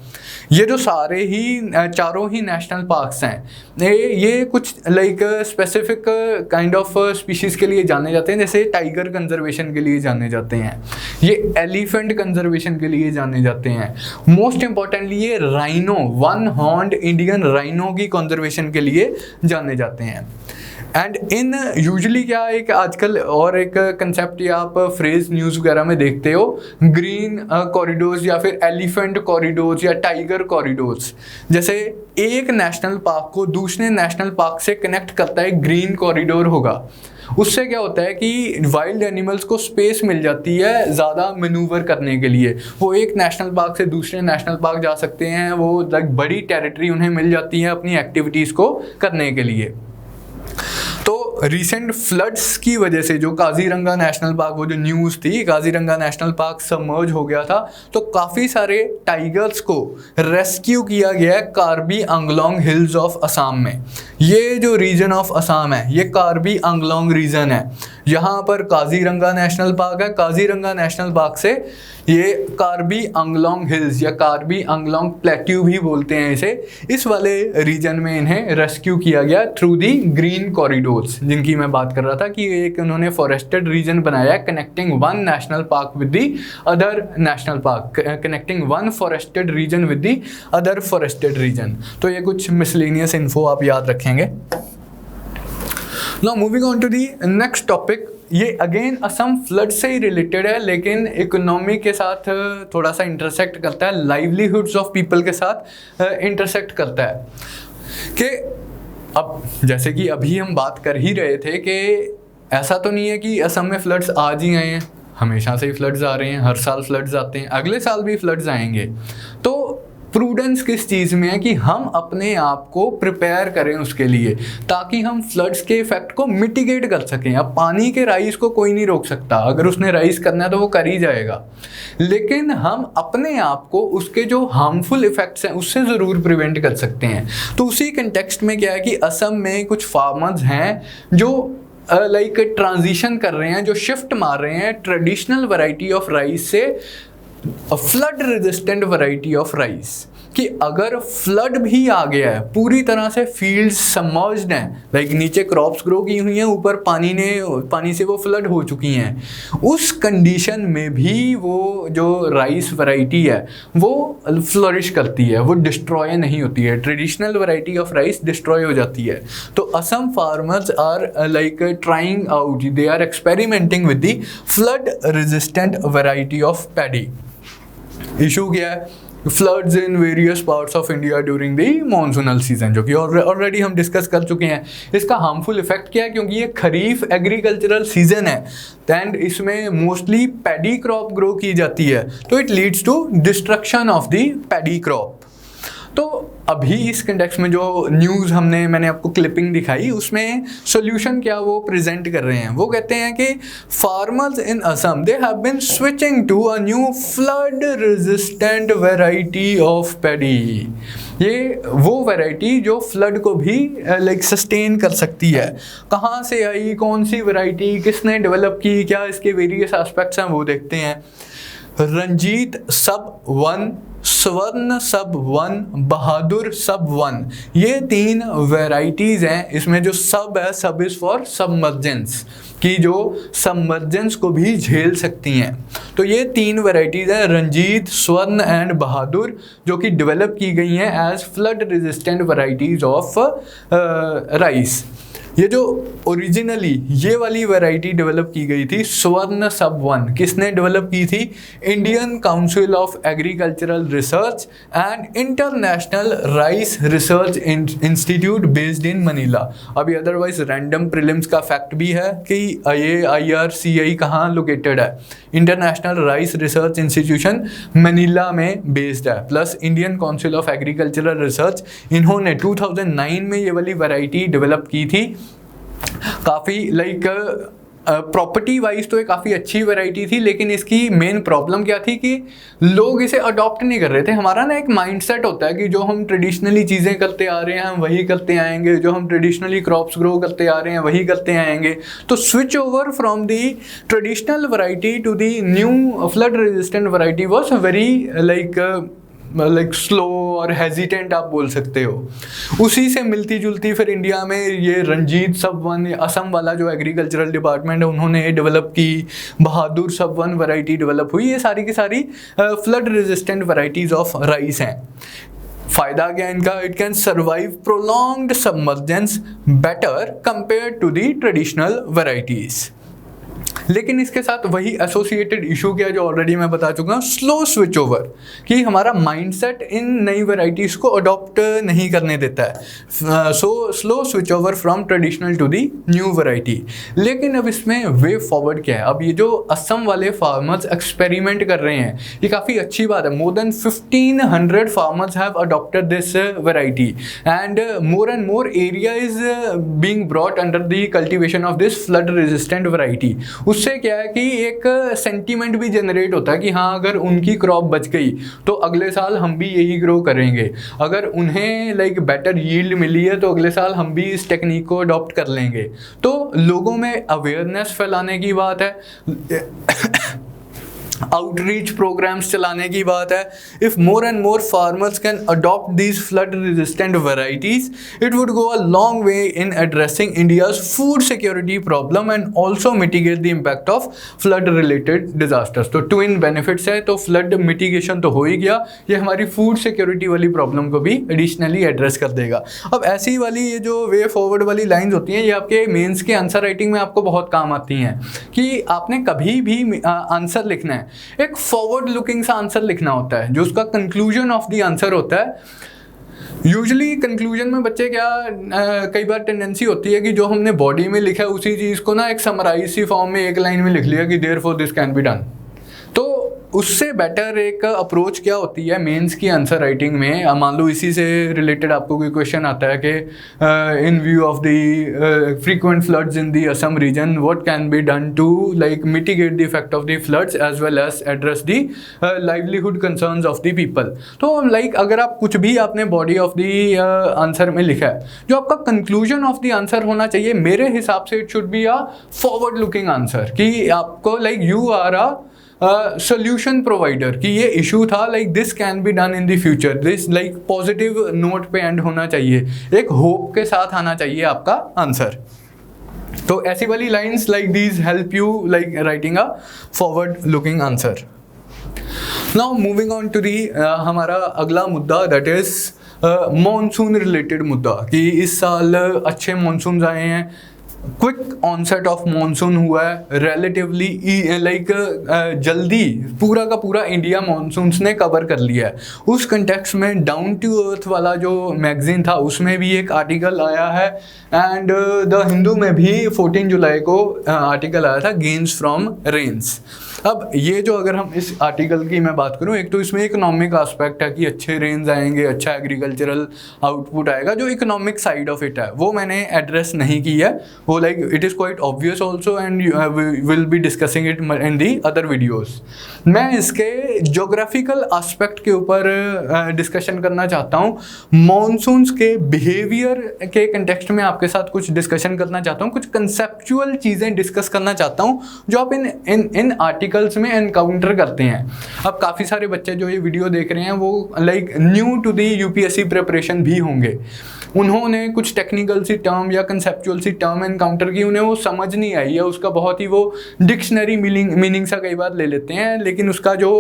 ये जो सारे ही 4 ही नेशनल पार्क्स हैं, ये कुछ like specific kind of species के लिए जाने जाते हैं। जैसे टाइगर कंजर्वेशन के लिए जाने जाते हैं, ये एलिफेंट कंजर्वेशन के लिए जाने जाते हैं। मोस्ट इंपॉर्टेंटली ये राइनो, 1 हॉर्न्ड इंडियन राइनो की कंजर्वेशन के लिए जाने जाते हैं। एंड इन यूजुअली क्या एक आजकल और एक कंसेप्ट या आप फ्रेज न्यूज़ वगैरह में देखते हो, ग्रीन कॉरिडोर्स या फिर एलिफेंट कॉरिडोर्स या टाइगर कॉरिडोर्स। जैसे एक नेशनल पार्क को दूसरे नेशनल पार्क से कनेक्ट करता है ग्रीन कॉरिडोर होगा। उससे क्या होता है कि वाइल्ड एनिमल्स को स्पेस मिल जाती है ज़्यादा मैनूवर करने के लिए। वो एक नेशनल पार्क से दूसरे नेशनल पार्क जा सकते हैं, वो बड़ी टेरिटरी उन्हें मिल जाती है अपनी एक्टिविटीज़ को करने के लिए। तो रिसेंट फ्लड्स की वजह से जो काजीरंगा नेशनल पार्क, वो जो न्यूज़ थी काजीरंगा नेशनल पार्क सबमर्ज हो गया था, तो काफ़ी सारे टाइगर्स को रेस्क्यू किया गया है कार्बी आंगलोंग हिल्स ऑफ असम में। ये जो रीजन ऑफ असम है ये कार्बी आंगलोंग रीजन है, यहाँ पर काजीरंगा नेशनल पार्क है। काजीरंगा नेशनल पार्क से ये कार्बी आंगलोंग हिल्स या कार्बी आंगलोंग प्लेट्यू भी बोलते हैं इसे, इस वाले रीजन में इन्हें रेस्क्यू किया गया थ्रू दी ग्रीन कॉरिडोर्स, जिनकी मैं बात कर रहा था कि एक उन्होंने फॉरेस्टेड रीजन बनाया है connecting one national park with the other national park, connecting one forested region with the other forested region. तो ये कुछ मिसलेनियस इन्फो आप याद रखेंगे। Now moving on to the next topic, ये अगेन असम फ्लड से ही रिलेटेड है लेकिन इकोनॉमी के साथ थोड़ा सा इंटरसेक्ट करता है, लाइवलीहुड्स ऑफ पीपल के साथ इंटरसेक्ट करता है। कि अब जैसे कि अभी हम बात कर ही रहे थे कि ऐसा तो नहीं है कि असम में फ्लड्स आज ही आए हैं, हमेशा से ही फ्लड्स आ रहे हैं, हर साल फ्लड्स आते हैं, अगले साल भी फ्लड्स आएंगे। तो प्रूडेंस किस चीज़ में है कि हम अपने आप को प्रिपेयर करें उसके लिए, ताकि हम फ्लड्स के इफेक्ट को मिटिगेट कर सकें। अब पानी के राइज को कोई नहीं रोक सकता, अगर उसने राइज करना है तो वो कर ही जाएगा, लेकिन हम अपने आप को उसके जो हार्मफुल इफेक्ट्स हैं उससे ज़रूर प्रिवेंट कर सकते हैं। तो उसी कंटेक्स्ट में क्या है कि असम में कुछ फार्मर्स हैं जो लाइक ट्रांजिशन कर रहे हैं, जो शिफ्ट मार रहे हैं ट्रेडिशनल वैरायटी ऑफ राइस से flood resistant variety of rice, कि अगर फ्लड भी आ गया है, पूरी तरह से फील्ड्स सबमर्ज्ड हैं, लाइक नीचे क्रॉप्स ग्रो की हुई हैं, ऊपर पानी से वो फ्लड हो चुकी हैं, उस कंडीशन में भी वो जो राइस वैरायटी है वो फ्लरिश करती है, वो डिस्ट्रॉय नहीं होती है, traditional variety of rice destroy हो जाती है। तो Assam farmers are like trying out, they are experimenting with the flood resistant variety of paddy. Issue क्या है? Floods in various parts of India during the monsoonal season, जो कि already हम discuss कर चुके हैं। इसका हार्मफुल इफेक्ट क्या है? क्योंकि ये खरीफ एग्रीकल्चरल सीजन है एंड इसमें मोस्टली पैडी क्रॉप ग्रो की जाती है, तो it leads to destruction of the paddy crop. तो अभी इस कंटेक्स्ट में जो न्यूज़ मैंने आपको क्लिपिंग दिखाई, उसमें सोल्यूशन क्या वो प्रेजेंट कर रहे हैं। वो कहते हैं कि farmers in Assam they have been switching to a new flood resistant variety of paddy. ये वो वैरायटी जो फ्लड को भी लाइक सस्टेन कर सकती है। कहाँ से आई, कौन सी वैरायटी, किसने डेवलप की, क्या इसके वेरियस एस्पेक्ट्स हैं वो देखते हैं। रंजीत सब 1, स्वर्ण सब 1, बहादुर सब 1, ये 3 वैरायटीज़ हैं। इसमें जो सब है, सब इज़ फॉर सबमर्जेंस, कि जो सबमर्जेंस को भी झेल सकती हैं। तो ये 3 वैरायटीज़ हैं, रंजीत, स्वर्ण एंड बहादुर, जो कि डेवलप की गई हैं as flood resistant varieties of rice. ये जो ओरिजिनली ये वाली वैरायटी डेवलप की गई थी स्वर्ण सब 1, किसने डेवलप की थी? Indian council of agricultural research and international rice research institute based in Manila. अभी अदरवाइज रैंडम प्रीलिम्स का फैक्ट भी है कि ये IRCI कहाँ लोकेटेड है, international rice research institution Manila में बेस्ड है, plus Indian council of agricultural research, इन्होंने 2009 में ये वाली वैरायटी डेवलप की थी। काफ़ी लाइक प्रॉपर्टी वाइज तो ये काफ़ी अच्छी वैरायटी थी, लेकिन इसकी मेन प्रॉब्लम क्या थी कि लोग इसे अडॉप्ट नहीं कर रहे थे। हमारा ना एक माइंडसेट होता है कि जो हम ट्रेडिशनली चीज़ें करते आ रहे हैं हम वही करते आएंगे, जो हम ट्रेडिशनली क्रॉप्स ग्रो करते आ रहे हैं वही करते आएंगे। तो switch over from the traditional variety to the new flood resistant variety was very like slow और हेजिटेंट आप बोल सकते हो। उसी से मिलती जुलती फिर इंडिया में ये रंजीत सब 1, असम वाला जो एग्रीकल्चरल डिपार्टमेंट है उन्होंने ये डेवलप की, बहादुर सब 1 वैरायटी डेवलप हुई। ये सारी की सारी flood resistant varieties of rice हैं। फ़ायदा क्या इनका? It can survive prolonged submergence better compare to the traditional varieties. लेकिन इसके साथ वही एसोसिएटेड इशू क्या जो ऑलरेडी मैं बता चुका हूँ, स्लो स्विच ओवर, कि हमारा माइंडसेट इन नई वैरायटीज़ को अडॉप्ट नहीं करने देता है। So slow switch over from traditional to the new variety. लेकिन अब इसमें वे फॉरवर्ड क्या है, अब ये जो असम वाले फार्मर्स एक्सपेरिमेंट कर रहे हैं ये काफ़ी अच्छी बात है। More than 1500 farmers have adopted this variety and more area is being brought under the cultivation of this flood resistant variety. उससे क्या है कि एक सेंटीमेंट भी जनरेट होता है कि हाँ अगर उनकी क्रॉप बच गई तो अगले साल हम भी यही ग्रो करेंगे, अगर उन्हें लाइक बेटर यील्ड मिली है तो अगले साल हम भी इस टेक्निक को अडॉप्ट कर लेंगे। तो लोगों में अवेयरनेस फैलाने की बात है, आउटरीच प्रोग्राम्स चलाने की बात है। If more and more farmers can adopt these flood resistant varieties it would go a long way in addressing India's food security problem and also mitigate the impact of flood related disasters. तो twin benefits है, तो flood mitigation तो हो ही गया, ये हमारी food security वाली problem को भी एडिशनली एड्रेस कर देगा। अब ऐसी वाली ये जो वे फॉरवर्ड वाली लाइंस होती हैं ये आपके मेंस के आंसर राइटिंग में आपको बहुत काम आती हैं कि आपने कभी भी आंसर लिखना है एक फॉरवर्ड लुकिंग सा आंसर लिखना होता है जो उसका कंक्लूजन ऑफ द आंसर होता है। यूजुअली कंक्लूजन में बच्चे क्या कई बार टेंडेंसी होती है कि जो हमने बॉडी में लिखा है उसी चीज़ को ना एक समराइज सी फॉर्म में एक लाइन में लिख लिया कि therefore this can be done. तो उससे बेटर एक अप्रोच क्या होती है मेंस की आंसर राइटिंग में, मान लो इसी से रिलेटेड आपको कोई क्वेश्चन आता है कि in view of the frequent floods in the Assam region what can be done to like mitigate the effect of the floods as well as address the livelihood concerns of the people. तो like अगर आप कुछ भी आपने body of the answer में लिखा है जो आपका कंक्लूजन ऑफ द आंसर होना चाहिए, मेरे हिसाब से it should be a forward looking answer कि आपको like you are a solution provider कि ये इशू था like this can be done in the future, this like positive note पे एंड होना चाहिए, एक होप के साथ आना चाहिए आपका आंसर। तो ऐसी वाली lines like these help you like writing a forward looking answer. Now moving on to the हमारा अगला मुद्दा दैट इज मॉनसून रिलेटेड मुद्दा कि इस साल अच्छे मॉनसून आए हैं, क्विक ऑनसेट ऑफ मॉनसून हुआ है, रिलेटिवली लाइक जल्दी पूरा का पूरा इंडिया मॉनसून्स ने कवर कर लिया है। उस कंटेक्स्ट में डाउन टू अर्थ वाला जो मैगजीन था उसमें भी एक आर्टिकल आया है एंड द हिंदू में भी 14 जुलाई को आर्टिकल आया था गेन्स फ्रॉम रेन्स। अब ये जो अगर हम इस आर्टिकल की मैं बात करूं, एक तो इसमें इकोनॉमिक एस्पेक्ट है कि अच्छे रेंज आएंगे, अच्छा एग्रीकल्चरल आउटपुट आएगा, जो इकोनॉमिक साइड ऑफ इट है वो मैंने एड्रेस नहीं की है, वो like it is quite obvious also and will be discussing it in the other videos. मैं इसके जोग्राफिकल एस्पेक्ट के ऊपर डिस्कशन करना चाहता हूँ, मॉनसून्स के बिहेवियर के कंटेक्स्ट में आपके साथ कुछ डिस्कशन करना चाहता हूँ, कुछ कंसेप्चुअल चीज़ें डिस्कस करना चाहता हूँ जो आप इन आर्टिकल्स में एनकाउंटर करते हैं। अब काफ़ी सारे बच्चे जो ये वीडियो देख रहे हैं वो like new to the UPSC preparation भी होंगे, उन्होंने कुछ टेक्निकल सी टर्म या कंसेप्चुअल सी टर्म एनकाउंटर की, उन्हें वो समझ नहीं आई है, उसका बहुत ही वो डिक्शनरी मीनिंग सा कई बार ले लेते हैं, लेकिन उसका जो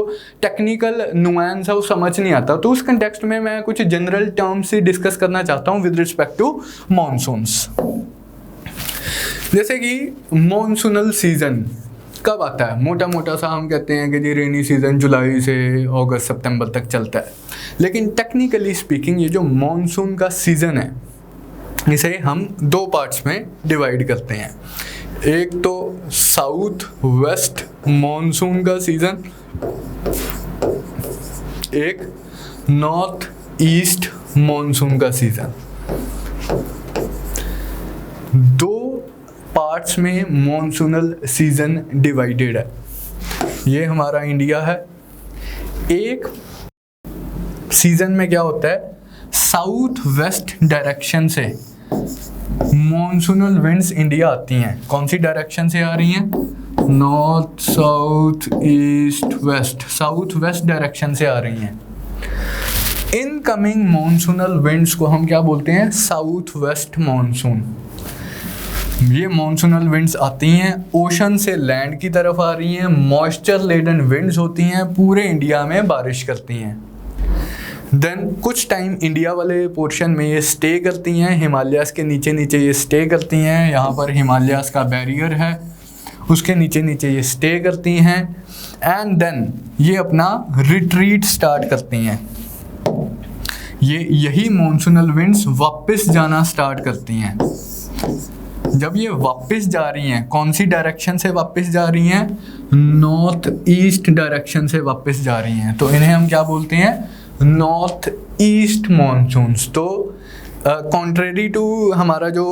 टेक्निकल नुआंस है वो समझ नहीं आता। तो उस कंटेक्स्ट में मैं कुछ जनरल टर्म्स से डिस्कस करना चाहता हूँ विद रिस्पेक्ट टू मॉनसून्स। जैसे कि मॉनसूनल सीजन कब आता है, मोटा मोटा सा हम कहते हैं कि जी रेनी सीजन जुलाई से अगस्त सितंबर तक चलता है, लेकिन टेक्निकली स्पीकिंग ये जो मॉनसून का सीज़न है इसे हम दो पार्ट्स में डिवाइड करते हैं। एक तो साउथ वेस्ट मॉनसून का सीज़न, एक नॉर्थ ईस्ट मॉनसून का सीज़न। दो पार्ट्स में मॉनसूनल सीजन डिवाइडेड है। ये हमारा इंडिया है। एक सीजन में क्या होता है, साउथ वेस्ट डायरेक्शन से मॉनसूनल विंड्स इंडिया आती हैं। कौन सी डायरेक्शन से आ रही हैं, north south east west, south west direction से आ रही हैं। इनकमिंग मॉनसूनल विंड्स को हम क्या बोलते हैं, साउथ वेस्ट मॉनसून। ये मॉनसूनल विंड्स आती हैं ओशन से लैंड की तरफ आ रही हैं, मॉइस्चर लेडन विंड्स होती हैं, पूरे इंडिया में बारिश करती हैं। देन कुछ टाइम इंडिया वाले पोर्शन में ये स्टे करती हैं, हिमालयाज़ के नीचे नीचे ये स्टे करती हैं, यहाँ पर हिमालयाज़ का बैरियर है उसके नीचे नीचे ये स्टे करती हैं एंड देन ये अपना रिट्रीट स्टार्ट करती हैं। यही मॉनसूनल विंड्स वापस जाना स्टार्ट करती हैं। जब ये वापस जा रही हैं, कौन सी डायरेक्शन से वापस जा रही हैं? नॉर्थ ईस्ट डायरेक्शन से वापस जा रही हैं, तो इन्हें हम क्या बोलते हैं? North east monsoons. तो कॉन्ट्रेरी टू हमारा जो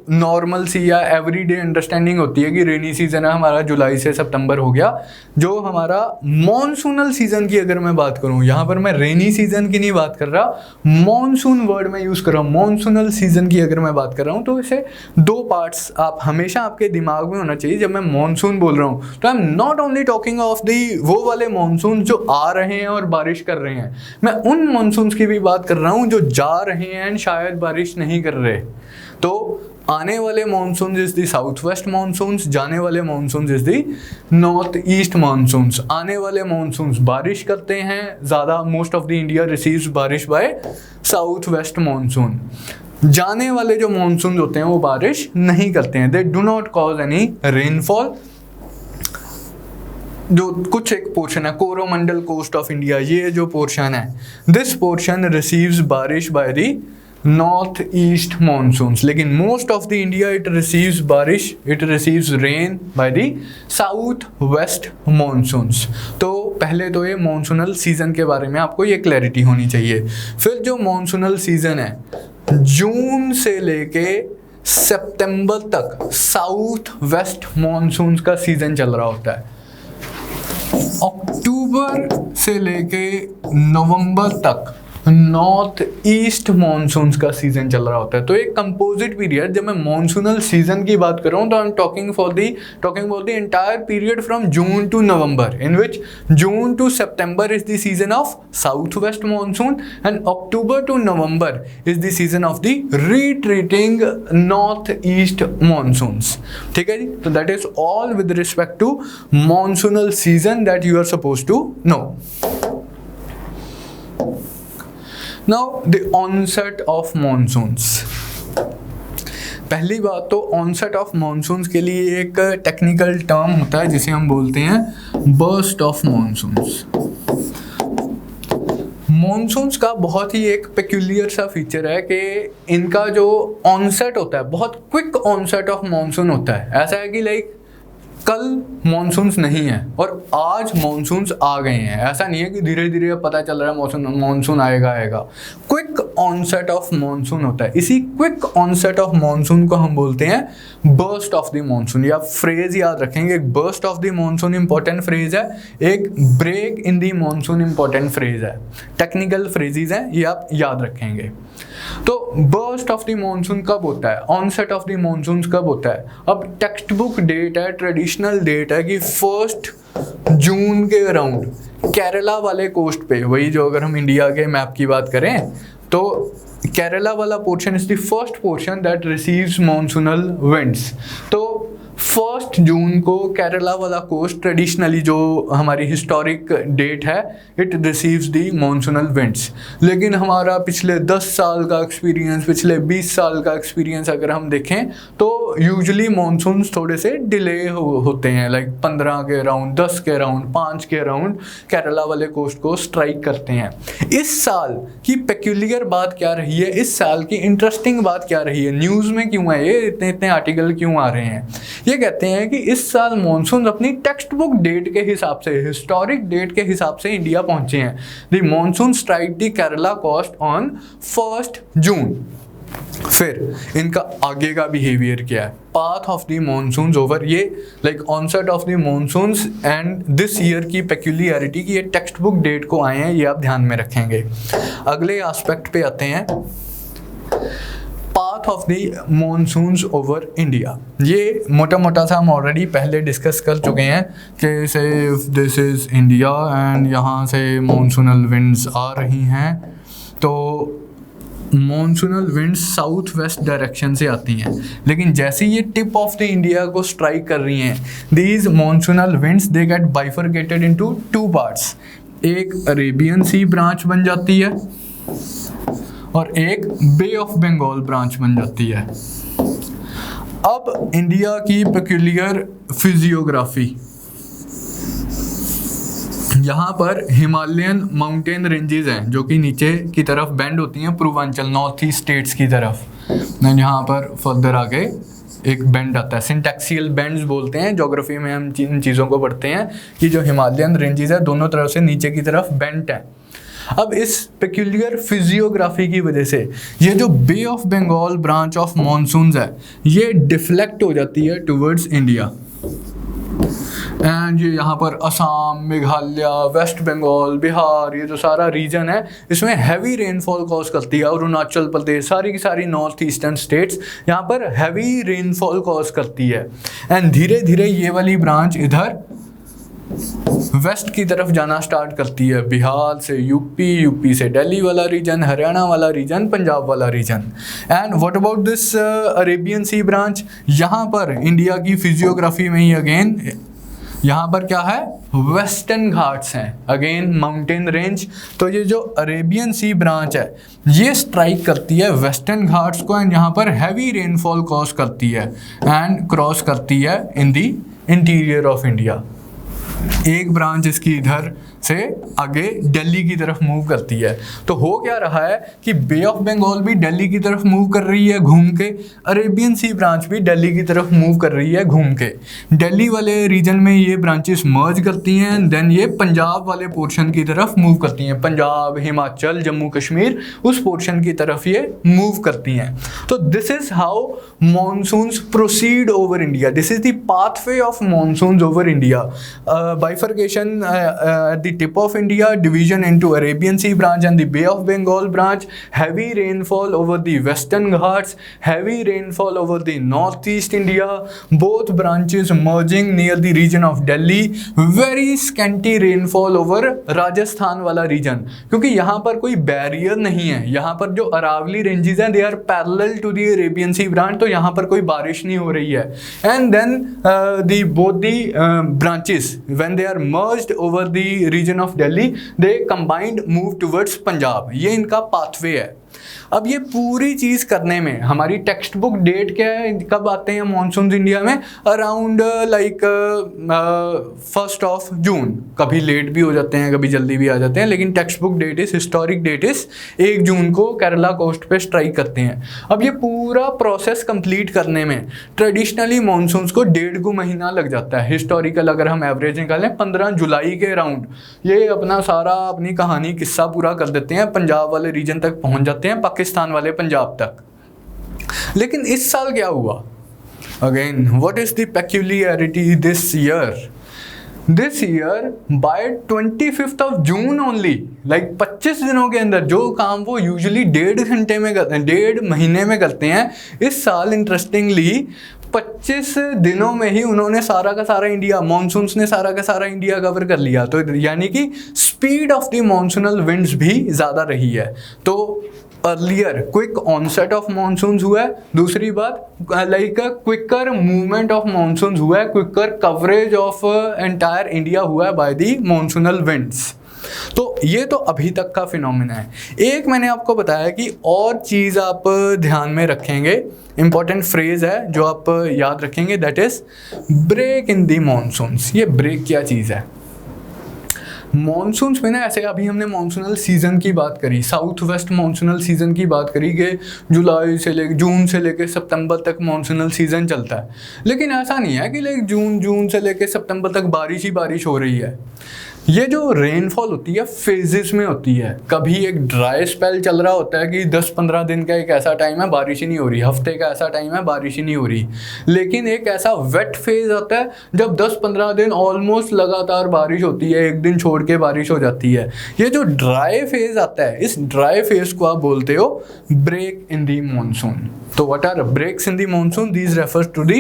नॉर्मल सी या एवरीडे अंडरस्टैंडिंग होती है कि रेनी सीजन है हमारा जुलाई से सितंबर हो गया, जो हमारा मॉनसूनल सीजन की अगर मैं बात करूं, यहाँ पर मैं रेनी सीजन की नहीं बात कर रहा, मॉनसून वर्ड में यूज़ कर रहा हूँ। मॉनसूनल सीजन की अगर मैं बात कर रहा हूँ तो इसे दो पार्ट्स आप हमेशा आपके दिमाग में होना चाहिए। जब मैं मॉनसून बोल रहा हूँ तो I am not only talking of the वो वाले मॉनसून जो आ रहे हैं और बारिश कर रहे हैं, मैं उन मॉनसून्स की भी बात कर रहा हूँ जो जा रहे हैं शायद बारिश नहीं कर रहे। तो आने वाले monsoon is the south west monsoons, जाने वाले monsoon is the north east monsoons. आने वाले मॉनसून्स बारिश करते हैं ज़्यादा, most of the India receives बारिश बाय साउथ वेस्ट मॉनसून। जाने वाले जो मॉनसून होते हैं वो बारिश नहीं करते हैं, they do not cause any rainfall. जो कुछ एक पोर्शन है कोरोमंडल कोस्ट ऑफ इंडिया, ये जो पोर्शन है, दिस पोर्शन रिसीव्स बारिश by the north east monsoons, लेकिन most of the India it receives बारिश, it receives rain by the south west monsoons. तो पहले तो ये मॉनसूनल सीजन के बारे में आपको ये क्लैरिटी होनी चाहिए। फिर जो मॉनसूनल सीजन है जून से लेके सितंबर तक साउथ वेस्ट मॉनसून्स का सीजन चल रहा होता है। अक्टूबर से लेके नवंबर तक नॉर्थ ईस्ट मॉनसून्स का सीजन चल रहा होता है। तो एक कंपोजिट पीरियड, जब मैं मॉनसूनल सीजन की बात कर रहा हूँ तो I am talking about the entire period from June to November, in which June to September is the season of south west monsoon and October to November is the season of the retreating north east monsoons. ठीक है जी, तो that is all with respect to monsoonal season that you are suppose to know. Now the onset of monsoons। पहली बात तो onset of monsoons के लिए एक टेक्निकल टर्म होता है जिसे हम बोलते हैं burst of monsoons। मॉनसून्स का बहुत ही एक पेक्यूलियर सा फीचर है कि इनका जो ऑनसेट होता है बहुत क्विक ऑनसेट ऑफ मॉनसून होता है। ऐसा है कि लाइक कल मॉनसून्स नहीं है और आज मॉनसून्स आ गए हैं, ऐसा नहीं है कि धीरे धीरे पता चल रहा है मॉनसून आएगा। क्विक ऑनसेट ऑफ मॉनसून होता है। इसी क्विक ऑनसेट ऑफ मॉनसून को हम बोलते हैं बर्स्ट ऑफ द मॉनसून। या फ्रेज याद रखेंगे, एक burst of the monsoon important phrase है, एक break in the monsoon important phrase है। टेक्निकल फ्रेजेस हैं, ये आप याद रखेंगे। तो बर्स्ट ऑफ द मॉनसून कब होता है, ऑनसेट ऑफ द मॉनसून कब होता है? अब टेक्स्ट बुक डेट है, ट्रेडिशनल डेट है कि 1 जून के अराउंड केरला वाले कोस्ट पे, वही जो अगर हम इंडिया के मैप की बात करें तो केरला वाला portion is the first portion that receives monsoonal winds. तो 1 जून को केरला वाला कोस्ट ट्रेडिशनली जो हमारी हिस्टोरिक डेट है it receives the monsoonal winds. लेकिन हमारा पिछले 10 साल का एक्सपीरियंस, पिछले 20 साल का एक्सपीरियंस अगर हम देखें तो यूजुअली मॉनसून्स थोड़े से डिले होते हैं, लाइक 15 के अराउंड, 10 के अराउंड, 5 के अराउंड केरला वाले कोस्ट को स्ट्राइक करते हैं। इस साल की पेक्यूलियर बात क्या रही है, इस साल की इंटरेस्टिंग बात क्या रही है, न्यूज़ में क्यों है ये, इतने आर्टिकल क्यों आ रहे हैं? ये कहते हैं कि इस साल मॉनसून अपनी टेक्स्ट बुक डेट के हिसाब से, हिस्टोरिक डेट के हिसाब से इंडिया पहुंचे हैं। The monsoon strike the Kerala coast on 1 June. फिर इनका आगे का बिहेवियर क्या है, path of the monsoons over, ये like onset of the monsoons and this year की पेक्यूलियरिटी की ये टेक्स्ट बुक डेट को आए हैं, ये आप ध्यान में रखेंगे। अगले एस्पेक्ट पे आते हैं, path of the monsoons over India. ये मोटा मोटा सा हम ऑलरेडी पहले डिस्कस कर चुके हैं कि से दिस इज़ इंडिया एंड यहाँ से मॉनसूनल विंड्स आ रही हैं। तो monsoonal winds south west direction से आती हैं, लेकिन जैसे ये टिप ऑफ द इंडिया को स्ट्राइक कर रही हैं, these monsoonal winds they get bifurcated into 2 parts. एक अरेबियन सी ब्रांच बन जाती है और एक बे ऑफ बंगाल ब्रांच बन जाती है। अब इंडिया की पेक्यूलियर फिजियोग्राफी, यहाँ पर हिमालयन माउंटेन रेंजेस हैं जो कि नीचे की तरफ बेंड होती हैं पूर्वांचल नॉर्थ ईस्ट स्टेट्स की तरफ, यहाँ पर फर्दर आगे एक बेंड आता है, सिंटैक्सियल बेंड्स बोलते हैं, ज्योग्राफी में हम इन चीज़ों को पढ़ते हैं कि जो हिमालयन रेंजेस है दोनों तरफ से नीचे की तरफ बेंट है। अब इस पेक्यूलियर फिजियोग्राफी की वजह से ये जो bay of Bengal branch of monsoons है ये डिफ्लेक्ट हो जाती है टुवर्ड्स इंडिया, एंड ये यहाँ पर असम, मेघालय, वेस्ट बंगाल, बिहार, ये जो सारा रीजन है इसमें हैवी रेनफॉल कॉज करती है। अरुणाचल प्रदेश, सारी की सारी नॉर्थ ईस्टर्न स्टेट्स यहाँ पर हैवी रेनफॉल कॉज करती है, एंड धीरे धीरे ये वाली ब्रांच इधर वेस्ट की तरफ जाना स्टार्ट करती है, बिहार से यूपी, यूपी से दिल्ली वाला रीजन, हरियाणा वाला रीजन, पंजाब वाला region. And what about this Arabian sea branch, यहाँ पर इंडिया की फिजियोग्राफी में ही अगेन यहाँ पर क्या है, वेस्टर्न घाट्स हैं, अगेन माउंटेन रेंज। तो ये जो अरेबियन सी ब्रांच है ये स्ट्राइक करती है वेस्टर्न घाट्स को, एंड यहाँ पर हैवी रेनफॉल कॉज करती है एंड क्रॉस करती है इन दी इंटीरियर ऑफ इंडिया। एक ब्रांच इसकी इधर से आगे दिल्ली की तरफ मूव करती है। तो हो क्या रहा है कि बे ऑफ बंगाल भी दिल्ली की तरफ मूव कर रही है घूम के, अरेबियन सी ब्रांच भी दिल्ली की तरफ मूव कर रही है घूम के। दिल्ली वाले रीजन में ये ब्रांचेस मर्ज करती हैं, देन ये पंजाब वाले पोर्शन की तरफ मूव करती हैं, पंजाब, हिमाचल, जम्मू कश्मीर उस पोर्शन की तरफ ये मूव करती हैं। तो this is how monsoons proceed over India, this is the pathway of monsoons over India. Bifurcation at the tip of India, division into Arabian Sea branch and the Bay of Bengal branch, heavy rainfall over the Western Ghats, heavy rainfall over the Northeast India, both branches merging near the region of Delhi, very scanty rainfall over Rajasthan वाला region, क्योंकि यहाँ पर कोई barrier नहीं है, यहाँ पर जो अरावली रेंजेस हैं they are parallel to the Arabian Sea branch, तो यहाँ पर कोई बारिश नहीं हो रही है। And then both the branches when they are merged over the region of Delhi, they combined move towards Punjab, ये इनका पाथवे है। अब ये पूरी चीज़ करने में हमारी टेक्स्ट बुक डेट क्या है, कब आते हैं मानसून इंडिया में, अराउंड लाइक 1 जून, कभी लेट भी हो जाते हैं कभी जल्दी भी आ जाते हैं, लेकिन text book date is, historic date is 1 June को केरला कोस्ट पे स्ट्राइक करते हैं। अब ये पूरा प्रोसेस कंप्लीट करने में ट्रेडिशनली मानसून को 1.5 महीना लग जाता है। हिस्टोरिकल अगर हम एवरेज निकालें 15 जुलाई के अराउंड ये अपना सारा अपनी कहानी किस्सा पूरा कर देते हैं, पंजाब वाले रीजन तक पहुँच जाते हैं, पाकिस्तान वाले पंजाब तक। लेकिन इस साल क्या हुआ, again what is the peculiarity this year? This year by 25 June only, like 25 दिनों के अंदर जो काम वो यूजुअली 1.5 घंटे में करते हैं, 1.5 महीने में करते हैं, इस साल इंटरेस्टिंगली 25 दिनों में ही उन्होंने सारा का सारा इंडिया, मानसून्स ने सारा का सारा इंडिया कवर कर लिया। तो यानी कि speed of the monsoonal winds भी ज़्यादा रही है। तो earlier quick onset of monsoons हुआ है, दूसरी बात like quicker movement of monsoons हुआ है, quicker coverage of entire India हुआ है बाय दी मानसूनल विंड्स। तो ये तो अभी तक का फिनोमिना है। एक मैंने आपको बताया कि और चीज़ आप ध्यान में रखेंगे, इंपॉर्टेंट फ्रेज है जो आप याद रखेंगे, that is break in the monsoons. ये ब्रेक क्या चीज़ है? मॉनसून्स में ना, ऐसे अभी हमने मॉनसूनल सीज़न की बात करी, साउथ वेस्ट मॉनसूनल सीज़न की बात करी कि जुलाई से लेकर जून से लेकर सितंबर तक मॉनसूनल सीज़न चलता है, लेकिन ऐसा नहीं है कि लाइक जून से लेकर सितंबर तक बारिश ही बारिश हो रही है। ये जो रेनफॉल होती है फेजेस में होती है। कभी एक ड्राई स्पेल चल रहा होता है कि 10-15 दिन का एक ऐसा टाइम है बारिश ही नहीं हो रही, हफ्ते का ऐसा टाइम है बारिश ही नहीं हो रही, लेकिन एक ऐसा वेट फेज होता है जब 10-15 दिन ऑलमोस्ट लगातार बारिश होती है, एक दिन छोड़ के बारिश हो जाती है। ये जो ड्राई फेज आता है, इस ड्राई फेज को आप बोलते हो ब्रेक इन दी मानसून। तो what are breaks in the monsoon? These refers to the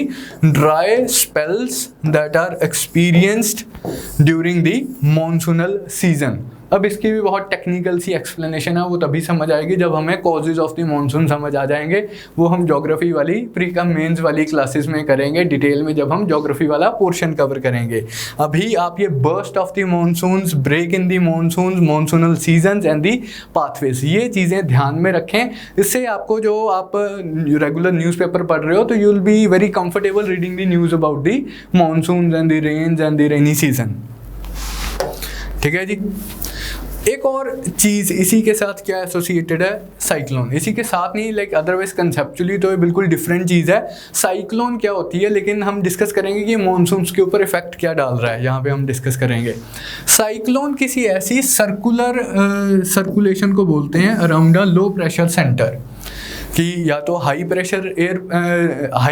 dry spells that are experienced during the monsoonal season. अब इसकी भी बहुत टेक्निकल सी एक्सप्लेनेशन है, वो तभी समझ आएगी जब हमें कॉजेज ऑफ द मॉनसून समझ आ जाएंगे। वो हम ज्योग्राफी वाली प्री कम मेंस वाली क्लासेस में करेंगे डिटेल में, जब हम ज्योग्राफी वाला पोर्शन कवर करेंगे। अभी आप ये burst of the monsoons, break in the monsoons, monsoonal seasons and the pathways, ये चीज़ें ध्यान में रखें। इससे आपको जो आप रेगुलर न्यूज़पेपर पढ़ रहे हो तो you will be very comfortable reading the news about the monsoons and the rains and the rainy season. ठीक है जी। एक और चीज़ इसी के साथ क्या एसोसिएटेड है, साइक्लोन। इसी के साथ नहीं, लाइक अदरवाइज कंसेप्चुअली तो ये बिल्कुल डिफरेंट चीज़ है। साइक्लोन क्या होती है, लेकिन हम डिस्कस करेंगे कि मॉनसून्स के ऊपर इफेक्ट क्या डाल रहा है, यहाँ पे हम डिस्कस करेंगे। साइक्लोन किसी ऐसी सर्कुलेशन को बोलते हैं अराउंड अ लो प्रेशर सेंटर, कि या तो हाई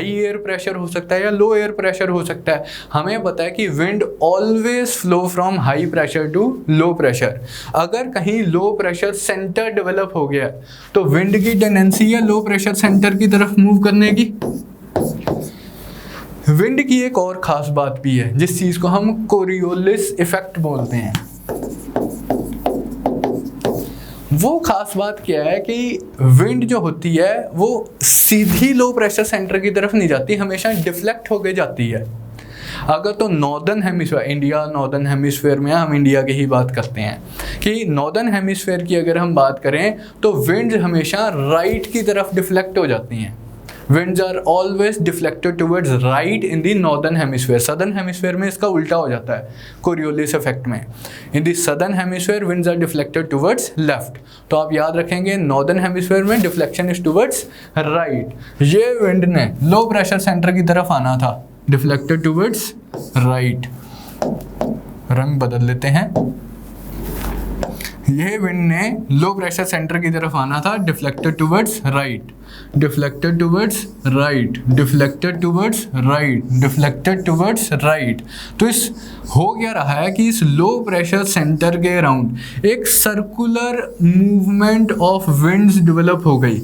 एयर प्रेशर हो सकता है या लो एयर प्रेशर हो सकता है। हमें पता है कि wind always flow from high pressure to low pressure. अगर कहीं लो प्रेशर सेंटर डेवलप हो गया तो विंड की टेंडेंसी है लो प्रेशर सेंटर की तरफ मूव करने की। विंड की एक और ख़ास बात भी है जिस चीज़ को हम कोरियोलिस इफेक्ट बोलते हैं। वो खास बात क्या है कि विंड जो होती है वो सीधी लो प्रेशर सेंटर की तरफ नहीं जाती, हमेशा डिफ्लेक्ट होके जाती है। अगर तो northern hemisphere, India northern hemisphere में, हम इंडिया की ही बात करते हैं कि नॉर्दर्न हेमिस्फीयर की अगर हम बात करें तो विंड हमेशा राइट की तरफ डिफ्लेक्ट हो जाती हैं। winds are always deflected towards right in the northern hemisphere। southern hemisphere में इसका उल्टा हो जाता है कोरियोलिस इफेक्ट में। in the southern hemisphere winds are deflected towards left। तो आप याद रखेंगे northern hemisphere में deflection is towards right। ये विंड ने लो प्रेशर सेंटर की तरफ आना था, deflected towards right। रंग बदल लेते हैं। ये विंड ने लो प्रेशर सेंटर की तरफ आना था, deflected towards right, deflected towards right, deflected towards right, deflected towards right. तो इस हो क्या रहा है कि इस लो प्रेशर सेंटर के अराउंड एक circular movement of winds develop हो गई।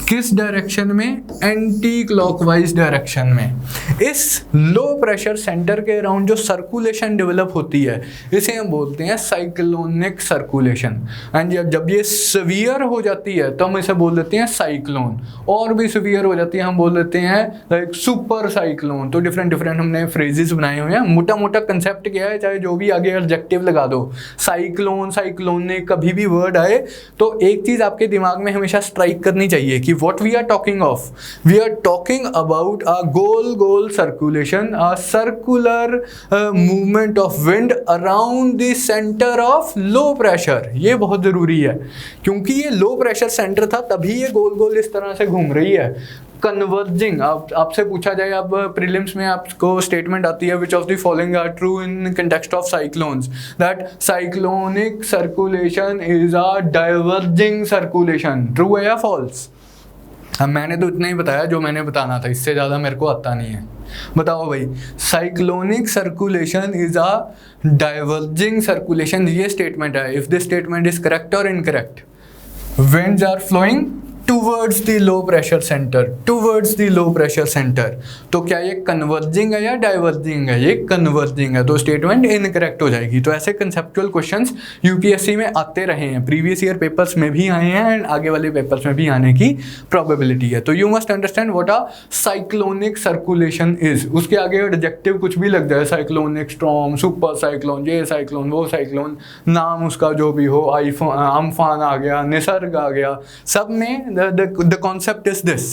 किस डायरेक्शन में? एंटी क्लॉकवाइज डायरेक्शन में। इस लो प्रेशर सेंटर के अराउंड जो सर्कुलेशन डेवलप होती है इसे हम बोलते हैं साइक्लोनिक सर्कुलेशन। एंड जब ये सीवियर हो जाती है तो हम इसे बोल देते हैं साइक्लोन। और भी सीवियर हो जाती है हम बोल देते हैं लाइक सुपर साइक्लोन। तो डिफरेंट हमने फ्रेजेस बनाए हुए हैं। मोटा मोटा कंसेप्ट क्या है, चाहे जो भी आगे एडजेक्टिव लगा दो, साइक्लोन, साइक्लोनिक, कभी भी वर्ड आए तो एक चीज़ आपके दिमाग में हमेशा स्ट्राइक करनी चाहिए कि what we are talking of, we are talking about a goal circulation, a circular movement of wind around the center of low pressure। ये बहुत ज़रूरी है क्योंकि ये लो प्रेशर सेंटर था तभी ये गोल इस तरह से घूम रही है। कन्वर्जिंग, आपसे पूछा जाए, अब प्रीलिम्स में आपको स्टेटमेंट आती है which of the following are true in context of cyclones, that cyclonic circulation is a diverging circulation. True है या फॉल्स? अब मैंने तो इतना ही बताया जो मैंने बताना था, इससे ज़्यादा मेरे को आता नहीं है। बताओ भाई, cyclonic circulation is a diverging circulation, ये स्टेटमेंट है। If this statement is correct और incorrect, winds are flowing towards the low pressure center, towards the low pressure center। तो क्या ये कन्वर्जिंग है या डाइवर्जिंग है? ये कन्वर्जिंग है, तो स्टेटमेंट इनकरेक्ट हो जाएगी। तो ऐसे कंसेप्चुअल क्वेश्चंस यूपीएससी में आते रहे हैं, प्रीवियस ईयर पेपर्स में भी आए हैं एंड आगे वाले पेपर्स में भी आने की प्रोबेबिलिटी है। तो you must understand what a cyclonic circulation is. उसके आगे एडजेक्टिव कुछ भी लग जाए, साइक्लोनिक स्टॉर्म, सुपर साइक्लोन, ये साइक्लोन, वो साइक्लोन, नाम उसका जो भी हो, अम्फान आ गया, निसर्ग आ गया, सब में the concept is this।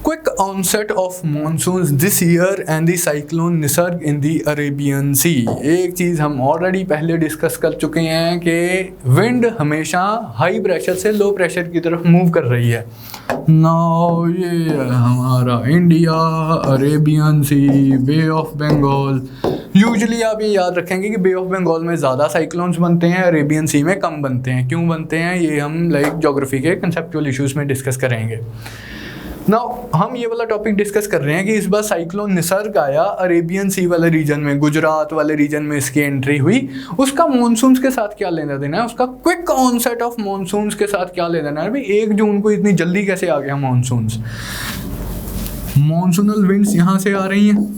Quick onset of monsoons this year and the cyclone Nisarg in the Arabian Sea। एक चीज़ हम ऑलरेडी पहले डिस्कस कर चुके हैं कि विंड हमेशा हाई प्रेशर से लो प्रेशर की तरफ मूव कर रही है। नाउ ये हमारा India, Arabian sea, bay of Bengal. Usually आप ये याद रखेंगे कि बे ऑफ बंगाल में ज़्यादा साइक्लोन्स बनते हैं, अरेबियन सी में कम बनते हैं। क्यों बनते हैं ये हम लाइक ज्योग्राफी के कंसेप्चुअल इश्यूज़ में डिस्कस करेंगे। नाउ हम ये वाला टॉपिक डिस्कस कर रहे हैं कि इस बार साइक्लोन निसर्ग आया अरेबियन सी वाले रीजन में, गुजरात वाले रीजन में इसकी एंट्री हुई। उसका मॉनसून्स के साथ क्या लेना देना है, उसका क्विक ऑनसेट ऑफ मॉनसून्स के साथ क्या लेना देना है। भाई 1 जून को इतनी जल्दी कैसे आ गया मॉनसून्स? मॉनसूनल विंड्स यहाँ से आ रही हैं।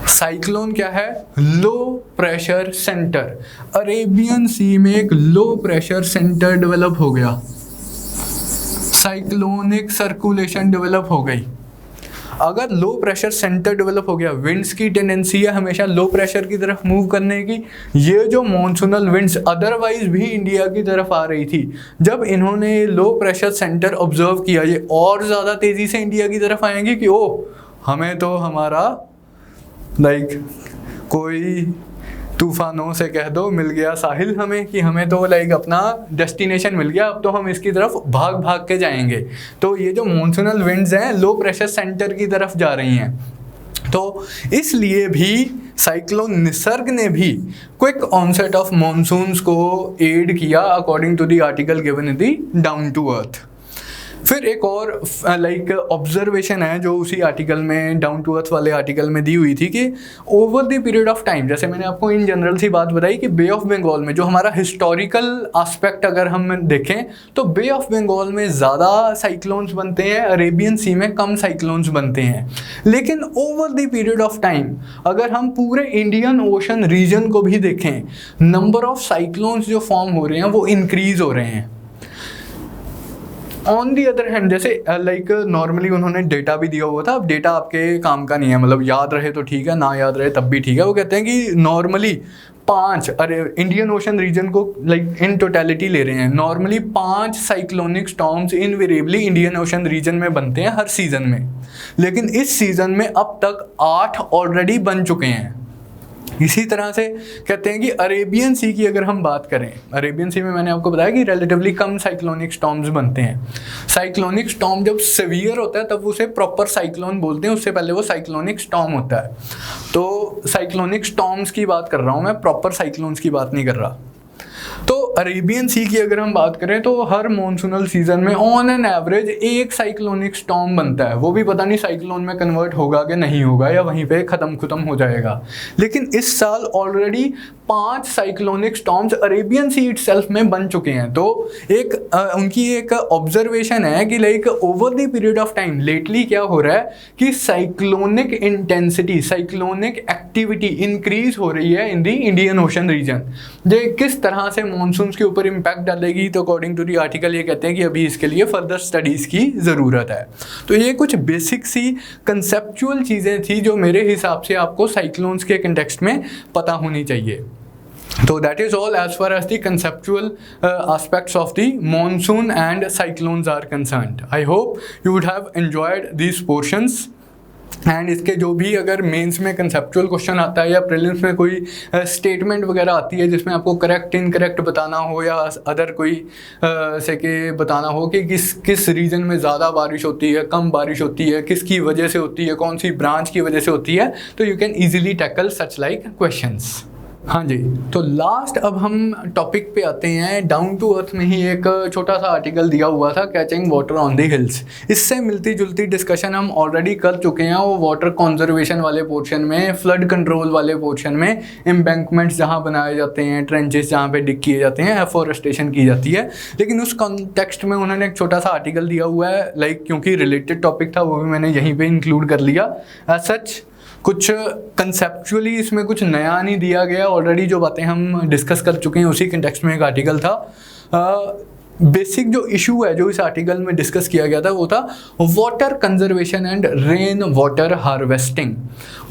साइक्लोन क्या है? Low pressure centre. अरेबियन सी में एक लो प्रेशर सेंटर डेवलप हो गया, साइक्लोनिक सर्कुलेशन डेवलप हो गई। अगर लो प्रेशर सेंटर डेवलप हो गया, विंड्स की टेंडेंसी है हमेशा लो प्रेशर की तरफ मूव करने की। ये जो मॉनसूनल विंड्स अदरवाइज भी इंडिया की तरफ आ रही थी, जब इन्होंने लो प्रेशर सेंटर ऑब्जर्व किया, ये और ज़्यादा तेज़ी से इंडिया की तरफ आएंगी कि ओ हमें तो हमारा कोई तूफानों से कह दो मिल गया साहिल हमें, कि हमें तो अपना डेस्टिनेशन मिल गया, अब तो हम इसकी तरफ भाग भाग के जाएंगे। तो ये जो मॉनसूनल विंड्स हैं लो प्रेशर सेंटर की तरफ जा रही हैं। तो इसलिए भी साइक्लोन निसर्ग ने भी क्विक ऑनसेट ऑफ मॉनसून्स को एड किया according to the article given in the down to earth. फिर एक और ऑब्जर्वेशन है जो उसी आर्टिकल में, डाउन टू अर्थ वाले आर्टिकल में दी हुई थी, कि over the period of time, जैसे मैंने आपको इन जनरल सी बात बताई कि बे ऑफ बंगाल में जो हमारा हिस्टोरिकल एस्पेक्ट अगर हम देखें तो बे ऑफ बंगाल में ज़्यादा साइक्लोन्स बनते हैं, अरेबियन सी में कम साइक्लोन्स बनते हैं। लेकिन over the period of time अगर हम पूरे इंडियन ओशन रीजन को भी देखें, नंबर ऑफ साइक्लोन्स जो फॉर्म हो रहे हैं वो इंक्रीज हो रहे हैं। ऑन दी अदर हैंड, जैसे नॉर्मली उन्होंने डेटा भी दिया हुआ था, अब डेटा आपके काम का नहीं है, मतलब याद रहे तो ठीक है, ना याद रहे तब भी ठीक है। वो कहते हैं कि नॉर्मली 5, इंडियन ओशन रीजन को इन टोटलिटी ले रहे हैं, normally 5 cyclonic storms invariably Indian ocean region में बनते हैं हर सीजन में। लेकिन इस सीजन में अब तक 8 ऑलरेडी बन चुके हैं। इसी तरह से कहते हैं कि अरेबियन सी की अगर हम बात करें, अरेबियन सी में मैंने आपको बताया कि रिलेटिवली कम साइक्लोनिक स्टॉर्म्स बनते हैं। साइक्लोनिक स्टॉर्म जब सीवियर होता है तब उसे प्रॉपर साइक्लोन बोलते हैं, उससे पहले वो साइक्लोनिक स्टॉर्म होता है। तो साइक्लोनिक स्टॉर्म्स की बात कर रहा हूँ मैं, प्रॉपर साइक्लोन्स की बात नहीं कर रहा। तो अरेबियन सी की अगर हम बात करें तो हर मॉनसूनल सीजन में ऑन एन एवरेज एक साइक्लोनिक स्टॉर्म बनता है। वो भी पता नहीं साइक्लोन में कन्वर्ट होगा कि नहीं होगा, या वहीं पे ख़त्म हो जाएगा। लेकिन इस साल ऑलरेडी 5 साइक्लोनिक स्टॉर्म्स अरेबियन सी इटसेल्फ में बन चुके हैं। तो एक उनकी एक ऑब्जर्वेशन है कि over the period of time lately क्या हो रहा है कि cyclonic intensity, cyclonic activity increase हो रही है in the Indian ocean region. ये किस तरह से मॉनसून्स के ऊपर इम्पैक्ट डालेगी, तो अकॉर्डिंग टू दी आर्टिकल ये कहते हैं कि अभी इसके लिए फर्दर स्टडीज़ की ज़रूरत है। तो ये कुछ बेसिक सी कंसेप्चुअल चीज़ें थी जो मेरे हिसाब से आपको साइक्लोन्स के कंटेक्स्ट में पता होनी चाहिए। So that is all as far as the conceptual aspects of the monsoon and cyclones are concerned. I hope you would have enjoyed these portions. And इसके जो भी अगर मेंस में कंसेप्चुअल क्वेश्चन आता है या प्रीलिम्स में कोई स्टेटमेंट वगैरह आती है जिसमें आपको करेक्ट इनकरेक्ट बताना हो, या अदर कोई से के बताना हो कि किस रीजन में ज़्यादा बारिश होती है, कम बारिश होती है, किसकी वजह से होती है, कौन सी ब्रांच की वजह से होती है, तो you can easily tackle such like questions. हाँ जी, तो लास्ट अब हम टॉपिक पे आते हैं। डाउन टू अर्थ में ही एक छोटा सा आर्टिकल दिया हुआ था, catching water on the hills. इससे मिलती जुलती डिस्कशन हम ऑलरेडी कर चुके हैं, वो वाटर कंजर्वेशन वाले पोर्शन में, फ्लड कंट्रोल वाले पोर्शन में, एम्बैंकमेंट्स जहाँ बनाए जाते हैं, ट्रेंचेस जहाँ पे डिग किए जाते हैं, एफोरेस्टेशन की जाती है। लेकिन उस कॉन्टेक्स्ट में उन्होंने एक छोटा सा आर्टिकल दिया हुआ है, क्योंकि रिलेटेड टॉपिक था वो भी मैंने यहीं पर इंक्लूड कर लिया। एज सच कुछ कंसेप्चुअली इसमें कुछ नया नहीं दिया गया, ऑलरेडी जो बातें हम डिस्कस कर चुके हैं उसी कंटेक्स्ट में एक आर्टिकल था। बेसिक जो इशू है जो इस आर्टिकल में डिस्कस किया गया था वो था water conservation and rain water harvesting.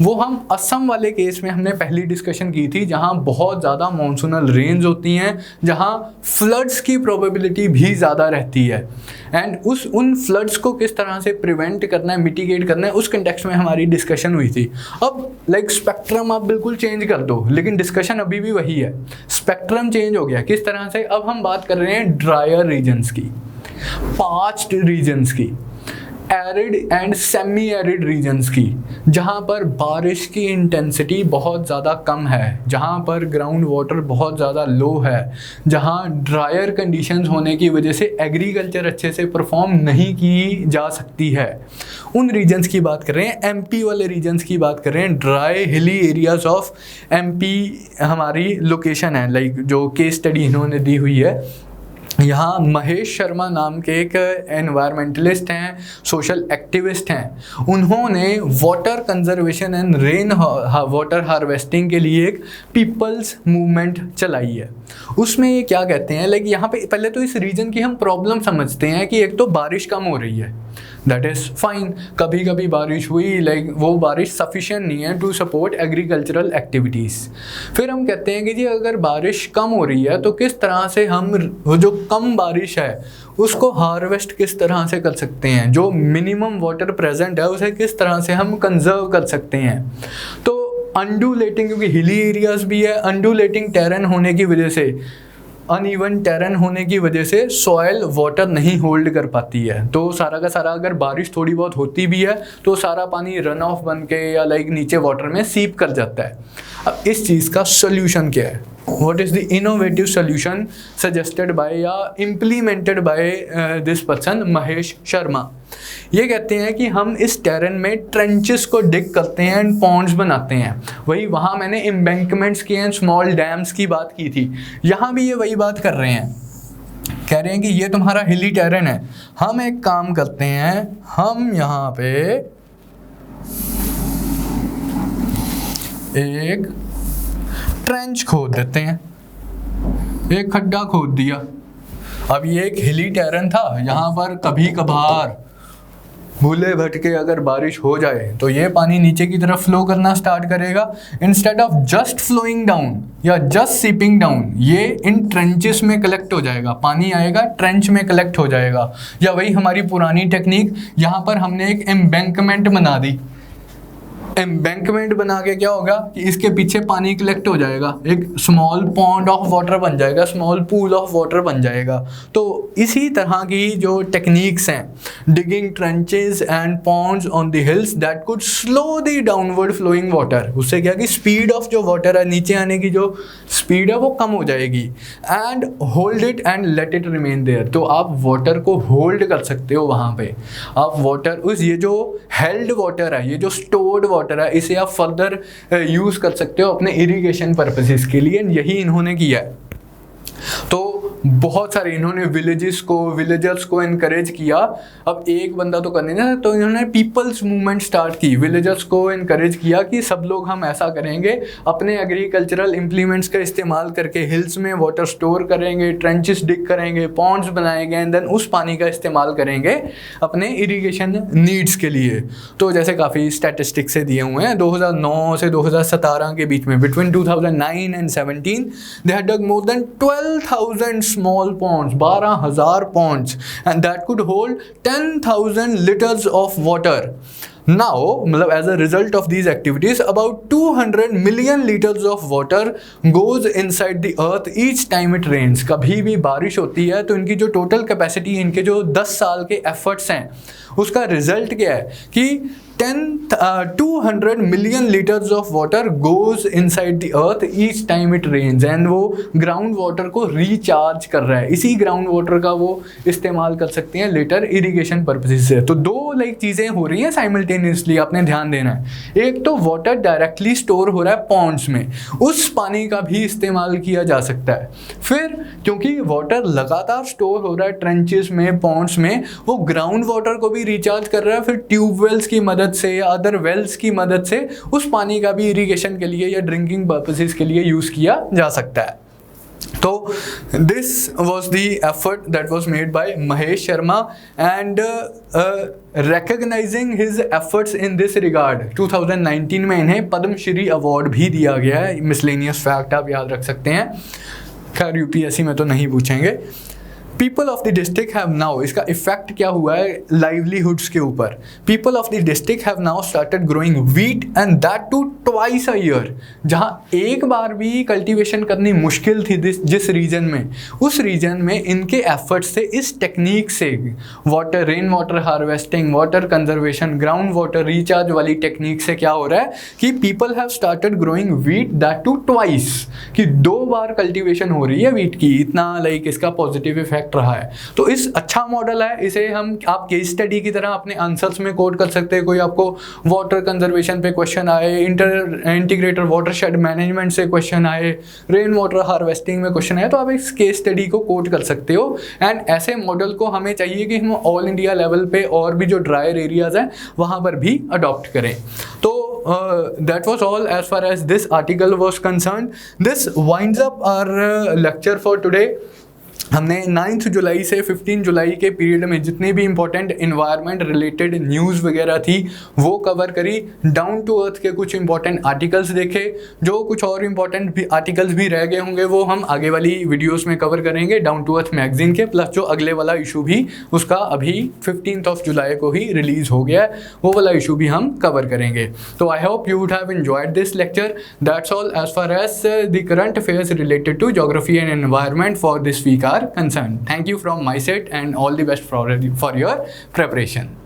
वो हम असम वाले केस में हमने पहली डिस्कशन की थी, जहाँ बहुत ज़्यादा मॉनसूनल रेंज होती हैं, जहाँ फ्लड्स की प्रोबेबिलिटी भी ज़्यादा रहती है, एंड उन फ्लड्स को किस तरह से प्रिवेंट करना है, मिटिगेट करना है, उस कंटेक्स्ट में हमारी डिस्कशन हुई थी। अब स्पेक्ट्रम आप बिल्कुल चेंज कर दो, लेकिन डिस्कशन अभी भी वही है, स्पेक्ट्रम चेंज हो गया। किस तरह से? अब हम बात कर रहे हैं ड्रायर रीजन्स की, पार्च्ड रीजन्स की, arid and semi arid regions की, जहाँ पर बारिश की इंटेंसिटी बहुत ज़्यादा कम है, जहाँ पर ग्राउंड वाटर बहुत ज़्यादा लो है, जहाँ ड्रायर कंडीशंस होने की वजह से एग्रीकल्चर अच्छे से परफॉर्म नहीं की जा सकती है। उन रीजन्स की बात कर रहे हैं, एमपी वाले रीजन्स की बात कर रहे हैं। Dry hilly areas of MP हमारी लोकेशन है, जो केस स्टडी इन्होंने दी हुई है। यहाँ महेश शर्मा नाम के एक एनवायरमेंटलिस्ट हैं, सोशल एक्टिविस्ट हैं, उन्होंने water conservation and rain water harvesting के लिए एक पीपल्स मूवमेंट चलाई है। उसमें ये क्या कहते हैं, लाइक यहाँ पे पहले तो इस रीजन की हम प्रॉब्लम समझते हैं कि एक तो बारिश कम हो रही है, दैट इज़ फाइन, कभी कभी बारिश हुई, लाइक वो बारिश सफिशिएंट नहीं है टू सपोर्ट एग्रीकल्चरल एक्टिविटीज़। फिर हम कहते हैं कि जी अगर बारिश कम हो रही है तो किस तरह से हम वो जो कम बारिश है उसको हार्वेस्ट किस तरह से कर सकते हैं, जो मिनिमम वाटर प्रेजेंट है उसे किस तरह से हम कंजर्व कर सकते हैं। तो अंडुलेटिंग, क्योंकि हिली एरियाज भी है, अंडुलेटिंग टेरेन होने की वजह से, अनइवन टेरेन होने की वजह से सॉयल वाटर नहीं होल्ड कर पाती है, तो सारा का सारा अगर बारिश थोड़ी बहुत होती भी है तो सारा पानी रन ऑफ बन के या लाइक नीचे वाटर में सीप कर जाता है। अब इस चीज़ का सोल्यूशन क्या है, what is the innovative solution suggested by या implemented by this person Mahesh Sharma. ये कहते हैं कि हम इस टेरेन में ट्रेंचेस को डिग करते हैं एंड पॉन्ड्स बनाते हैं। वही वहाँ मैंने एम्बैंकमेंट्स की एंड स्मॉल डैम्स की बात की थी, यहाँ भी ये वही बात कर रहे हैं। कह रहे हैं कि ये तुम्हारा हिली टेरेन है, हम एक काम करते हैं, हम यहाँ पे एक ट्रेंच खोद देते हैं, एक खड्डा खोद दिया। अब ये एक हिली टेरेन था, यहाँ पर कभी कभार भूले भटके अगर बारिश हो जाए तो ये पानी नीचे की तरफ फ्लो करना स्टार्ट करेगा। Instead of just flowing down या जस्ट सीपिंग डाउन, ये इन ट्रेंचेस में कलेक्ट हो जाएगा, पानी आएगा ट्रेंच में कलेक्ट हो जाएगा। या वही हमारी पुरानी टेक्निक, यहाँ पर हमने एक एम्बैंकमेंट बना दी। एम्बैंकमेंट बना के क्या होगा कि इसके पीछे पानी कलेक्ट हो जाएगा, एक स्मॉल पॉन्ड ऑफ वाटर बन जाएगा, स्मॉल पूल ऑफ वाटर बन जाएगा। तो इसी तरह की जो टेक्निक्स हैं, digging trenches and ponds on the hills that could slow the downward flowing water, उससे क्या कि स्पीड ऑफ जो वाटर है, नीचे आने की जो स्पीड है वो कम हो जाएगी। And hold it and let it remain there, तो आप वाटर को होल्ड कर सकते हो वहाँ पे। आप वाटर उस ये जो हेल्ड वाटर है, ये जो स्टोर्ड वाटर है, इसे आप फर्दर यूज़ कर सकते हो अपने इरिगेशन पर्पसेस के लिए। यही इन्होंने किया है। तो बहुत सारे इन्होंने विलेजर्स को इनकरेज किया। अब एक बंदा तो करने ना, तो इन्होंने पीपल्स मूवमेंट स्टार्ट की, विलेजर्स को इनकरेज किया कि सब लोग हम ऐसा करेंगे, अपने एग्रीकल्चरल इम्प्लीमेंट्स का इस्तेमाल करके हिल्स में वाटर स्टोर करेंगे, ट्रेंचेस डिग करेंगे, पॉन्ड्स बनाएंगे एंड देन उस पानी का इस्तेमाल करेंगे अपने इरीगेशन नीड्स के लिए। तो जैसे काफ़ी स्टैटिस्टिक्स से दिए हुए हैं, 2009 से 2017 के बीच में, between 2009 and 17 they had dug more than 12,000 small ponds, 12,000 ponds, and that could hold 10,000 liters of water. Now, मतलब as a result of these activities, about 200 million liters of water goes inside the earth each time it rains. कभी भी बारिश होती है तो इनकी जो total capacity, इनके जो 10 साल के एफर्ट्स हैं, उसका रिजल्ट क्या है कि 200 million litres of water goes inside the earth each time it rains, and वो ग्राउंड वाटर को रिचार्ज कर रहा है। इसी ग्राउंड वाटर का वो इस्तेमाल कर सकते हैं लेटर इरिगेशन पर्पसेस से। तो दो लाइक चीज़ें हो रही हैं साइमल्टेनियसली, आपने ध्यान देना है। एक तो वाटर डायरेक्टली स्टोर हो रहा है पॉन्ड्स में, उस पानी का भी इस्तेमाल किया जा सकता है। फिर क्योंकि वाटर लगातार स्टोर हो रहा है ट्रेंचेस में, पॉन्ड्स में, वो ग्राउंड वाटर को भी रिचार्ज कर रहा है। फिर ट्यूबवेल्स की मदद से या अदर वेल्स की मदद से उस पानी का भी इरिगेशन के लिए या ड्रिंकिंग पर्पसेस के लिए यूज़ किया जा सकता है। तो this was the effort that was made by Mahesh Sharma, and recognising his efforts in this regard 2019 में इन्हें पद्मश्री अवार्ड भी दिया गया है। मिसलेनियस फैक्ट आप याद रख सकते हैं, खैर यूपीएससी में तो नहीं पूछेंगे। People of the district have now, इसका इफेक्ट क्या हुआ है लाइवलीहुड्स के ऊपर। People of the district have now started growing wheat and that too twice a year. जहाँ एक बार भी कल्टीवेशन करनी मुश्किल थी जिस रीजन में, उस रीजन में इनके एफर्ट्स से, इस टेक्निक से, water rain water harvesting, water conservation, ground water recharge वाली टेक्निक से क्या हो रहा है कि people have started growing wheat that too twice, कि 2 बार कल्टीवेशन हो रही है व्हीट की। इतना लाइक इसका पॉजिटिव इफेक्ट इम्पैक्ट रहा है। तो इस अच्छा मॉडल है, इसे हम आप केस स्टडी की तरह अपने आंसर्स में कोट कर सकते हैं। कोई आपको वाटर कंजर्वेशन पे क्वेश्चन आए, इंटीग्रेटेड वाटरशेड मैनेजमेंट से क्वेश्चन आए, रेन वाटर हार्वेस्टिंग में क्वेश्चन आए, तो आप इस केस स्टडी को कोट कर सकते हो। एंड ऐसे मॉडल को हमें चाहिए कि हम ऑल इंडिया लेवल पे और भी जो ड्रायर एरियाज हैं वहाँ पर भी अडॉप्ट करें। तो that was all as far as this article was concerned. This winds up our lecture for today. हमने 9 जुलाई से 15 जुलाई के पीरियड में जितनी भी इंपॉर्टेंट इन्वायरमेंट रिलेटेड न्यूज़ वगैरह थी वो कवर करी। डाउन टू अर्थ के कुछ इंपॉर्टेंट आर्टिकल्स देखे, जो कुछ और इंपॉर्टेंट भी आर्टिकल्स भी रह गए होंगे वो हम आगे वाली वीडियोस में कवर करेंगे डाउन टू अर्थ मैगजीन के। प्लस जो अगले वाला इशू भी उसका अभी 15 जुलाई को ही रिलीज़ हो गया है, वो वाला इशू भी हम कवर करेंगे। तो I hope you would have enjoyed this lecture. That's all as far as the current affairs related to geography and environment for this week are concerned. Thank you from my side and all the best for your preparation.